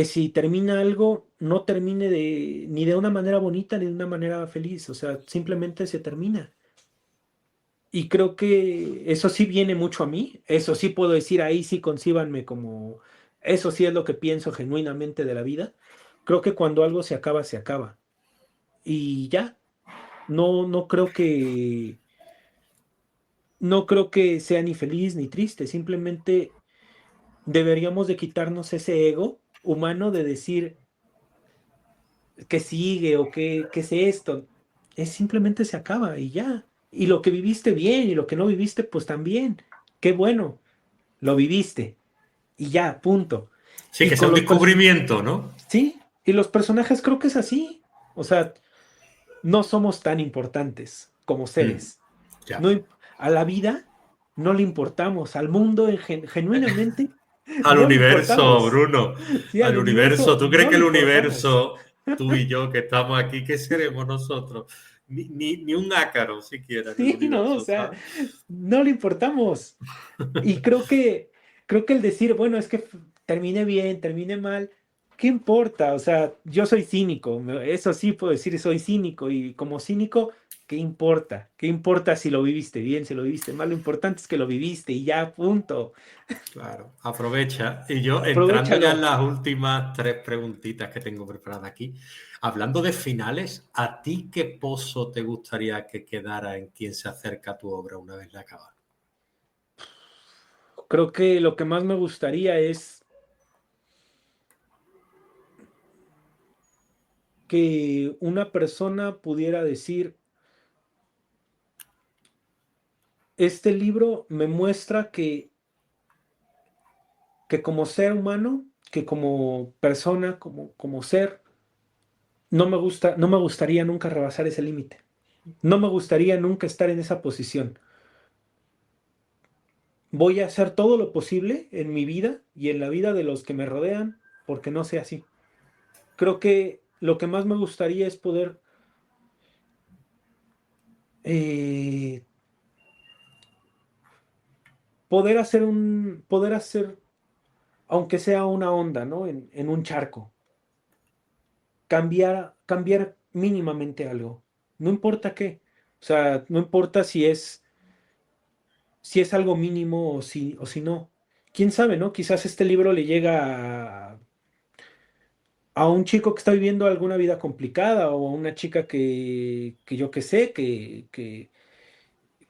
si termina algo, no termine ni de una manera bonita ni de una manera feliz. O sea, simplemente se termina. Y creo que eso sí viene mucho a mí. Eso sí puedo decir, ahí sí concíbanme como, eso sí es lo que pienso genuinamente de la vida. Creo que cuando algo se acaba, se acaba. Y ya, no creo no creo que sea ni feliz ni triste. Simplemente deberíamos de quitarnos ese ego humano de decir que sigue o que es esto. Es simplemente se acaba y ya. Y lo que viviste bien y lo que no viviste, pues también. Qué bueno, lo viviste y ya, punto. Sí, Y que sea con un los descubrimiento, ¿no? sí, y los personajes creo que es así. O sea, no somos tan importantes como Mm, seres. ya. No, a la vida no le importamos, al mundo genuinamente Al no le universo, importamos. Bruno. Sí, al Al universo. universo ¿Tú crees no que le el importamos. universo, tú y yo que estamos aquí, qué seremos nosotros? Ni un ácaro siquiera en el Sí, no, o universo, sea, ¿sabes? no le importamos. Y creo que el decir, bueno, es que termine bien, termine mal, ¿qué importa? O sea, yo soy cínico, eso sí puedo decir, soy cínico y como cínico, ¿qué importa? ¿Qué importa si lo viviste bien, si lo viviste mal? Lo importante es que lo viviste y ya, punto. Claro, aprovecha. Y yo, entrando ya en Aprovechalo. las últimas tres preguntitas que tengo preparadas aquí, hablando de finales, ¿a ti qué pozo te gustaría que quedara en quien se acerca a tu obra una vez la acabas? Creo que lo que más me gustaría es que una persona pudiera decir, este libro me muestra que como ser humano, que como persona, como ser, no me gustaría nunca rebasar ese límite. No me gustaría nunca estar en esa posición. Voy a hacer todo lo posible en mi vida y en la vida de los que me rodean porque no sea así. Creo que lo que más me gustaría es eh, poder hacer, aunque sea una onda, ¿no? En un charco, cambiar mínimamente algo. No importa qué. O sea, no importa si es algo mínimo o si no. Quién sabe, ¿no? Quizás este libro le llega a un chico que está viviendo alguna vida complicada o a una chica que yo que sé, que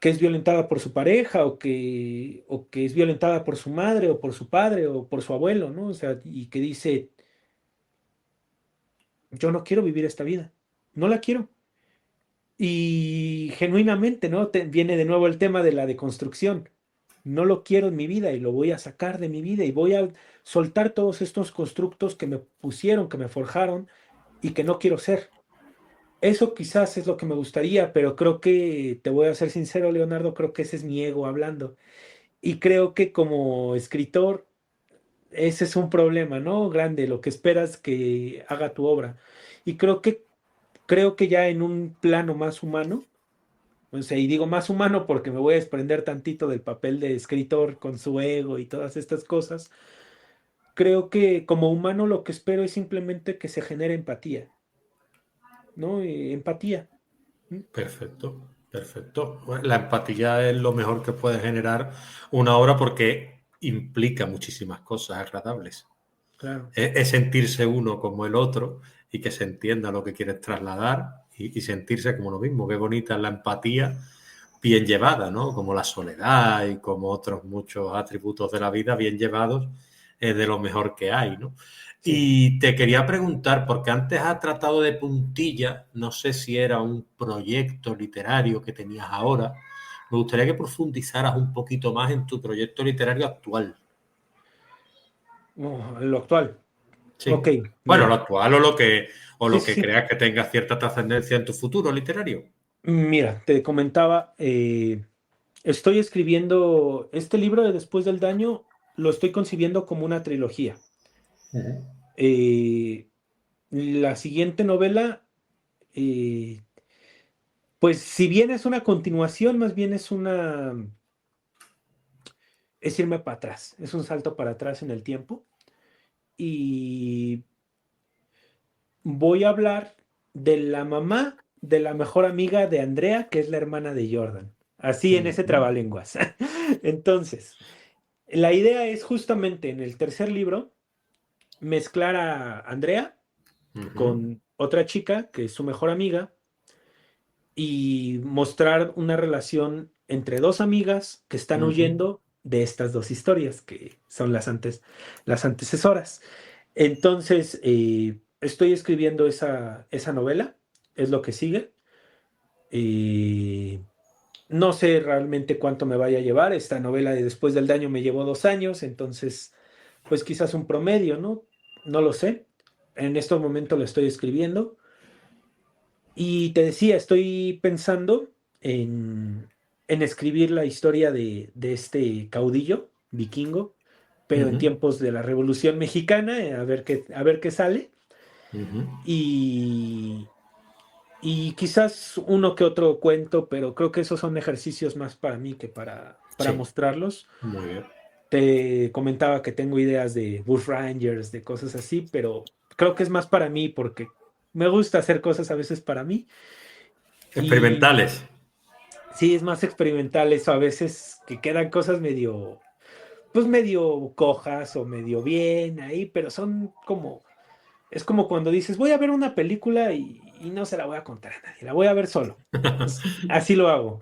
es violentada por su pareja o que es violentada por su madre o por su padre o por su abuelo, ¿no? O sea, y que dice, yo no quiero vivir esta vida, no la quiero. Y genuinamente, ¿no? Viene de nuevo el tema de la deconstrucción. No lo quiero en mi vida y lo voy a sacar de mi vida y voy a soltar todos estos constructos que me pusieron, que me forjaron y que no quiero ser. Eso quizás es lo que me gustaría, pero creo que, te voy a ser sincero, Leonardo, creo que ese es mi ego hablando. Y creo que como escritor, ese es un problema, ¿no? Grande, lo que esperas que haga tu obra. Y creo que ya en un plano más humano, O sea, y digo más humano porque me voy a desprender tantito del papel de escritor con su ego y todas estas cosas. Creo que como humano lo que espero es simplemente que se genere empatía, ¿no? Empatía. ¿Mm? Perfecto, perfecto. Bueno, la empatía es lo mejor que puede generar una obra porque implica muchísimas cosas agradables. Claro. Es sentirse uno como el otro y que se entienda lo que quieres trasladar y sentirse como lo mismo. Qué bonita es la empatía bien llevada, ¿no? Como la soledad y como otros muchos atributos de la vida bien llevados es de lo mejor que hay, ¿no? Sí. Y te quería preguntar, porque antes has tratado de puntilla, no sé si era un proyecto literario que tenías ahora, me gustaría que profundizaras un poquito más en tu proyecto literario actual. Lo actual. Ok, Sí. Bueno, lo mira. actual o Sí, lo sí, que sí. creas que tenga cierta trascendencia en tu futuro literario. Mira, te comentaba, estoy escribiendo este libro de Después del Daño, lo estoy concibiendo como una trilogía. Ujú. Eh, la siguiente novela, eh, pues si bien es una continuación, más bien es irme para atrás, es un salto para atrás en el tiempo. Y voy a hablar de la mamá de la mejor amiga de Andrea, que es la hermana de Jordan. Así en ese Ujú. trabalenguas. Entonces, la idea es justamente en el tercer libro mezclar a Andrea Ujú. con otra chica que es su mejor amiga y mostrar una relación entre dos amigas que están Ujú. huyendo de estas dos historias que son las antecesoras. Entonces, estoy escribiendo esa novela, es lo que sigue. Y no sé realmente cuánto me vaya a llevar. Esta novela de Después del Daño me llevó 2 años, entonces, pues quizás un promedio, ¿no? No lo sé. En este momento lo estoy escribiendo. Y te decía, estoy pensando en escribir la historia de este caudillo vikingo, pero en Ujú. tiempos de la Revolución Mexicana, a ver qué sale. Ujú. Y, y quizás uno que otro cuento, pero creo que esos son ejercicios más para mí que para Sí, mostrarlos. muy bien. Te comentaba que tengo ideas de Bushrangers, de cosas así, pero creo que es más para mí porque me gusta hacer cosas a veces para mí. Y Experimentales. sí, es más experimental eso, a veces que quedan cosas medio, pues medio cojas o medio bien ahí, pero son como, es como cuando dices, voy a ver una película y no se la voy a contar a nadie, la voy a ver solo. Pues, así lo hago.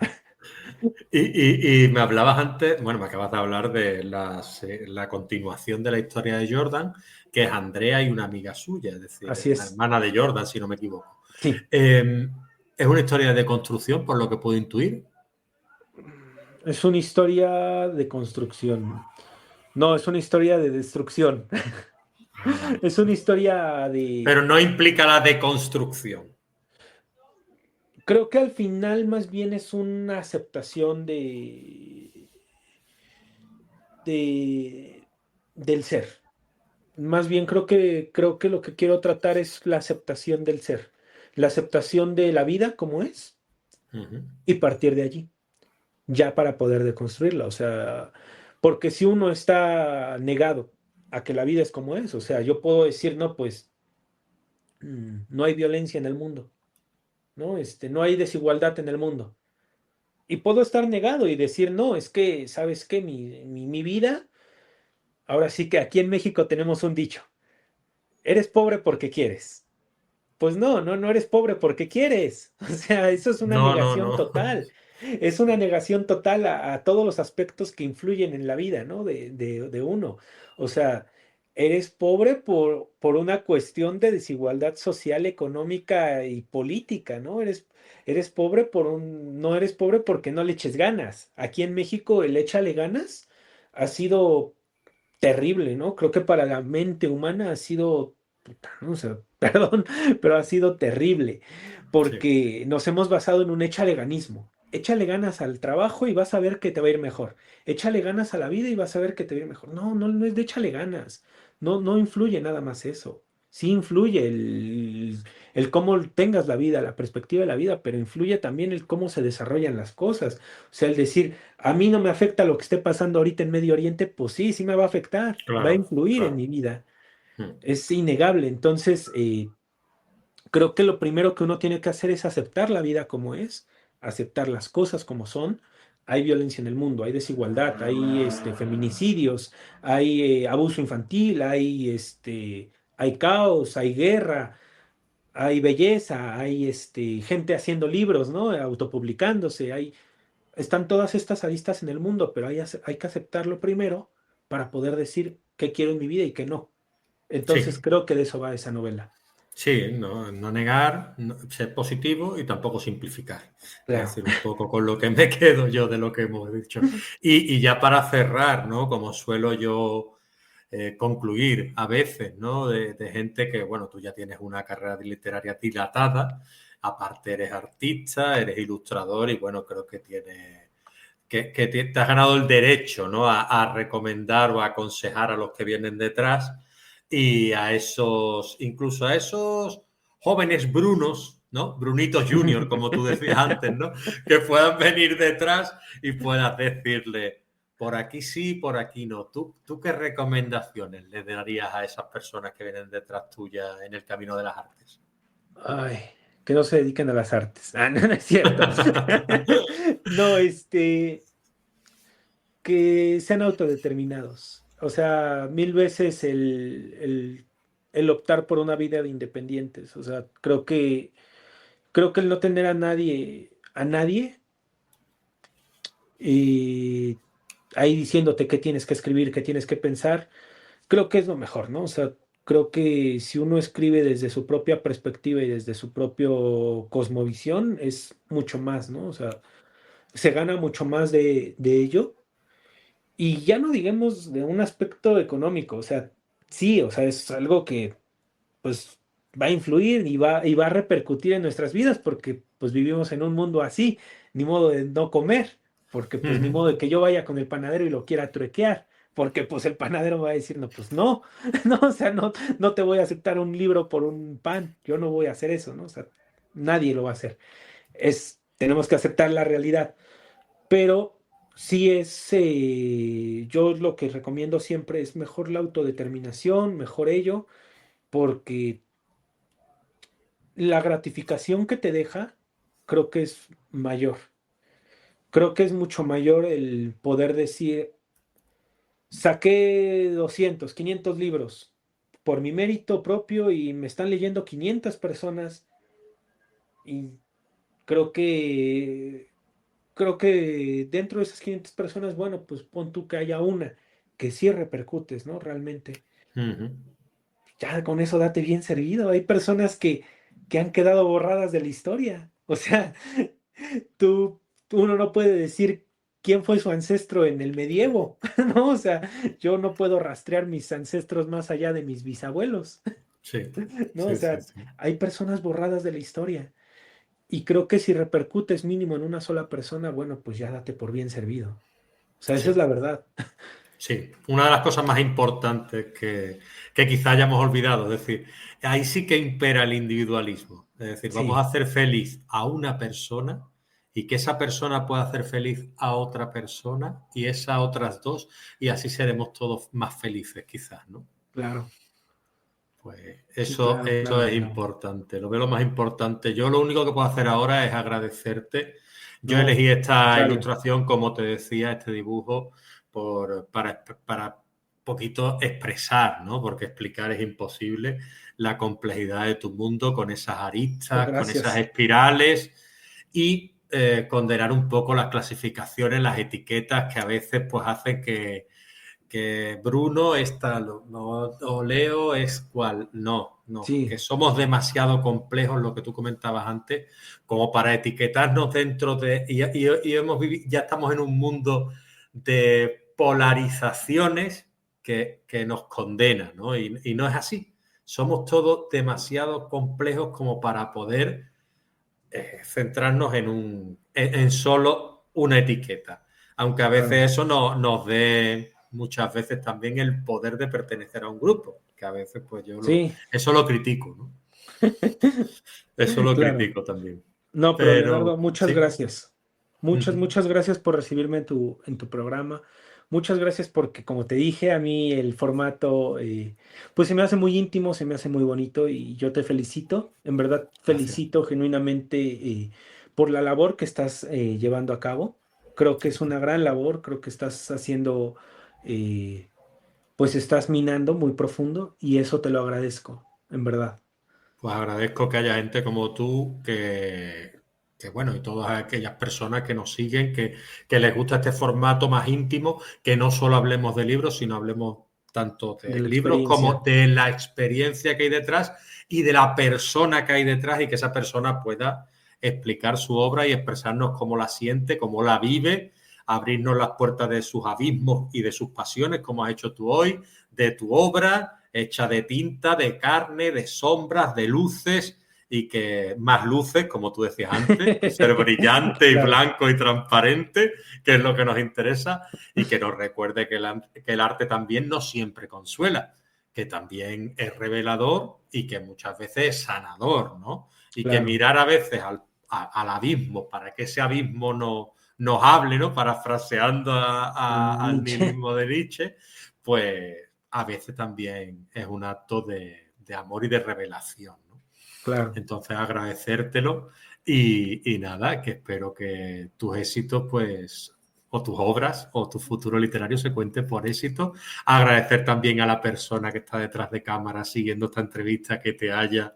Y me hablabas antes, bueno, me acabas de hablar de la continuación de la historia de Jordan, que es Andrea y una amiga suya, es decir, Así la es. hermana de Jordan, si no me equivoco. Sí. Eh, es una historia de construcción, por lo que puedo intuir. Es una historia de construcción. No, es una historia de destrucción. Ah, vale. Es una historia de... Pero no implica la deconstrucción. Creo que al final más bien es una aceptación de, del ser. Más bien creo que lo que quiero tratar es la aceptación del ser, la aceptación de la vida como es Ujú. y partir de allí, ya para poder deconstruirla. O sea, porque si uno está negado a que la vida es como es, o sea, yo puedo decir, no, pues no hay violencia en el mundo, ¿no? No hay desigualdad en el mundo. Y puedo estar negado y decir, no, es que, ¿sabes qué? Mi vida, ahora sí que aquí en México tenemos un dicho, eres pobre porque quieres. Pues no, no, no eres pobre porque quieres. O sea, eso es una No, no, negación no. total. Es una negación total a todos los aspectos que influyen en la vida, ¿no? De uno. O sea, eres pobre por una cuestión de desigualdad social, económica y política, ¿no? Eres pobre no eres pobre porque no le eches ganas. Aquí en México el échale ganas ha sido terrible, ¿no? Creo que para la mente humana ha sido, puta, ¿no? O sea, perdón, pero ha sido terrible, Sí, porque nos hemos basado en un échale ganismo. Échale ganas al trabajo y vas a ver que te va a ir mejor. Échale ganas a la vida y vas a ver que te va a ir mejor. No, no, no es de échale ganas. No, no influye nada más eso. sí influye el cómo tengas la vida, la perspectiva de la vida, pero influye también el cómo se desarrollan las cosas. O sea, el decir, a mí no me afecta lo que esté pasando ahorita en Medio Oriente, pues sí, sí me va a afectar, va a Claro, influir en claro. mi vida. Mm. Es innegable. Entonces, creo que lo primero que uno tiene que hacer es aceptar la vida como es, aceptar las cosas como son. Hay violencia en el mundo, hay desigualdad, hay feminicidios, hay abuso infantil, hay caos, hay guerra, hay belleza, hay gente haciendo libros, ¿no? Autopublicándose, están todas estas aristas en el mundo, pero hay que aceptarlo primero para poder decir qué quiero en mi vida y qué no. Entonces Sí, creo que de eso va esa novela. sí, no negar, ser positivo y tampoco simplificar. Es Claro. decir, un poco con lo que me quedo yo de lo que hemos dicho. Y ya para cerrar, ¿no? Como suelo yo concluir a veces, ¿no? De gente que, bueno, tú ya tienes una carrera literaria dilatada, aparte eres artista, eres ilustrador y, bueno, creo que tienes... Que te has ganado el derecho, ¿no? A recomendar o a aconsejar a los que vienen detrás y a esos, incluso a esos jóvenes Brunos, ¿no? Brunitos Junior, como tú decías antes, ¿no? Que puedan venir detrás y puedas decirle, por aquí sí, por aquí no. ¿Tú qué recomendaciones le darías a esas personas que vienen detrás tuya en el camino de las artes? Ay, que no se dediquen a las artes. Ah, no, no es cierto. No, que sean autodeterminados. O sea, mil veces el optar por una vida de independientes. O sea, creo que el no tener a nadie, y ahí diciéndote qué tienes que escribir, qué tienes que pensar, creo que es lo mejor, ¿no? O sea, creo que si uno escribe desde su propia perspectiva y desde su propio cosmovisión, es mucho más, ¿no? O sea, se gana mucho más de ello. Y ya no digamos de un aspecto económico, o sea, sí, o sea, es algo que pues va a influir y va a repercutir en nuestras vidas porque pues vivimos en un mundo así, ni modo de no comer, porque pues ni modo de que yo vaya con el panadero y lo quiera truequear, porque pues el panadero va a decir, no, pues no, no, o sea, no, no te voy a aceptar un libro por un pan, yo no voy a hacer eso, ¿no? O sea, nadie lo va a hacer. Tenemos que aceptar la realidad, pero sí yo lo que recomiendo siempre es mejor la autodeterminación, mejor ello, porque la gratificación que te deja, creo que es mayor. Creo que es mucho mayor el poder decir, saqué 200, 500 libros por mi mérito propio y me están leyendo 500 personas y creo que, creo que dentro de esas 500 personas, bueno, pues pon tú que haya una que sí repercutes, ¿no? Realmente. Ya con eso date bien servido. Hay personas que han quedado borradas de la historia. O sea, tú, uno no puede decir quién fue su ancestro en el medievo, ¿no? O sea, yo no puedo rastrear mis ancestros más allá de mis bisabuelos, Sí, ¿no? O sí, sí, sea, sí. hay personas borradas de la historia. Y creo que si repercutes mínimo en una sola persona, bueno, pues ya date por bien servido. O sea, esa es Sí. la verdad. Sí, una de las cosas más importantes que quizá hayamos olvidado, es decir, ahí sí que impera el individualismo. Es decir, vamos a Sí, hacer feliz a una persona y que esa persona pueda hacer feliz a otra persona y esas otras dos, y así seremos todos más felices, quizás, ¿no? claro. Pues Sí, eso, claro, eso claro, es claro. importante, lo veo lo más importante. Yo lo único que puedo hacer ahora es agradecerte. Yo No, elegí al esta contrario. ilustración, como te decía, este dibujo, para poquito expresar, ¿no? Porque explicar es imposible la complejidad de tu mundo con esas Oh, aristas, con esas gracias. espirales y condenar un poco las clasificaciones, las etiquetas que a veces pues hacen que Bruno es tal, no, o Leo es cual. No, no, Sí, que somos demasiado complejos, lo que tú comentabas antes, como para etiquetarnos dentro de... Ya estamos en un mundo de polarizaciones que nos condenan, ¿no? Y no es así. Somos todos demasiado complejos como para poder centrarnos en solo una etiqueta. Aunque a claro. veces eso nos dé muchas veces también el poder de pertenecer a un grupo. que a veces pues Sí, eso lo critico, ¿no? Eso lo claro. critico también. No, pero Leonardo, Pero muchas sí. gracias. Muchas, Ujú. muchas gracias por recibirme en tu programa. Muchas gracias porque, como te dije, a mí el formato, pues se me hace muy íntimo, se me hace muy bonito y yo te felicito. En verdad, Gracias. felicito genuinamente por la labor que estás llevando a cabo. Creo que es una gran labor, creo que estás haciendo, eh, pues estás minando muy profundo y eso te lo agradezco, en verdad. Pues agradezco que haya gente como tú bueno, y todas aquellas personas que nos siguen, que les gusta este formato más íntimo, que no solo hablemos de libros, sino hablemos tanto De de la libros como experiencia. de la experiencia que hay detrás y de la persona que hay detrás y que esa persona pueda explicar su obra y expresarnos cómo la siente, cómo la vive, abrirnos las puertas de sus abismos y de sus pasiones, como has hecho tú hoy, de tu obra hecha de tinta, de carne, de sombras, de luces y que más luces, como tú decías antes, ser brillante y Claro, blanco y transparente, que es lo que nos interesa, y que nos recuerde que el arte también no siempre consuela, que también es revelador y que muchas veces es sanador, ¿no? Y que claro. mirar a veces al abismo para que ese abismo nos hable, ¿no? Parafraseando al Nietzsche, nihilismo de Nietzsche, pues a veces también es un acto de amor y de revelación, ¿no? claro. Entonces agradecértelo y nada, que espero que tus éxitos, pues, o tus obras o tu futuro literario se cuente por éxito. Agradecer también a la persona que está detrás de cámara siguiendo esta entrevista que te haya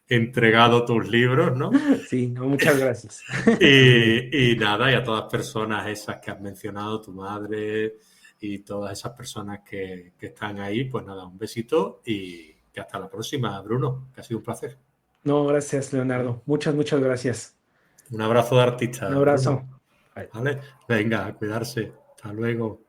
entregado tus libros, ¿no? Sí, no, muchas gracias. Y nada, y a todas las personas esas que has mencionado, tu madre y todas esas personas que están ahí, pues nada, un besito y que hasta la próxima, Bruno, que ha sido un placer. No, gracias, Leonardo. Muchas, muchas gracias. Un abrazo de Un artista, abrazo. Bruno. Bye. ¿Vale? Venga, a cuidarse. Hasta luego.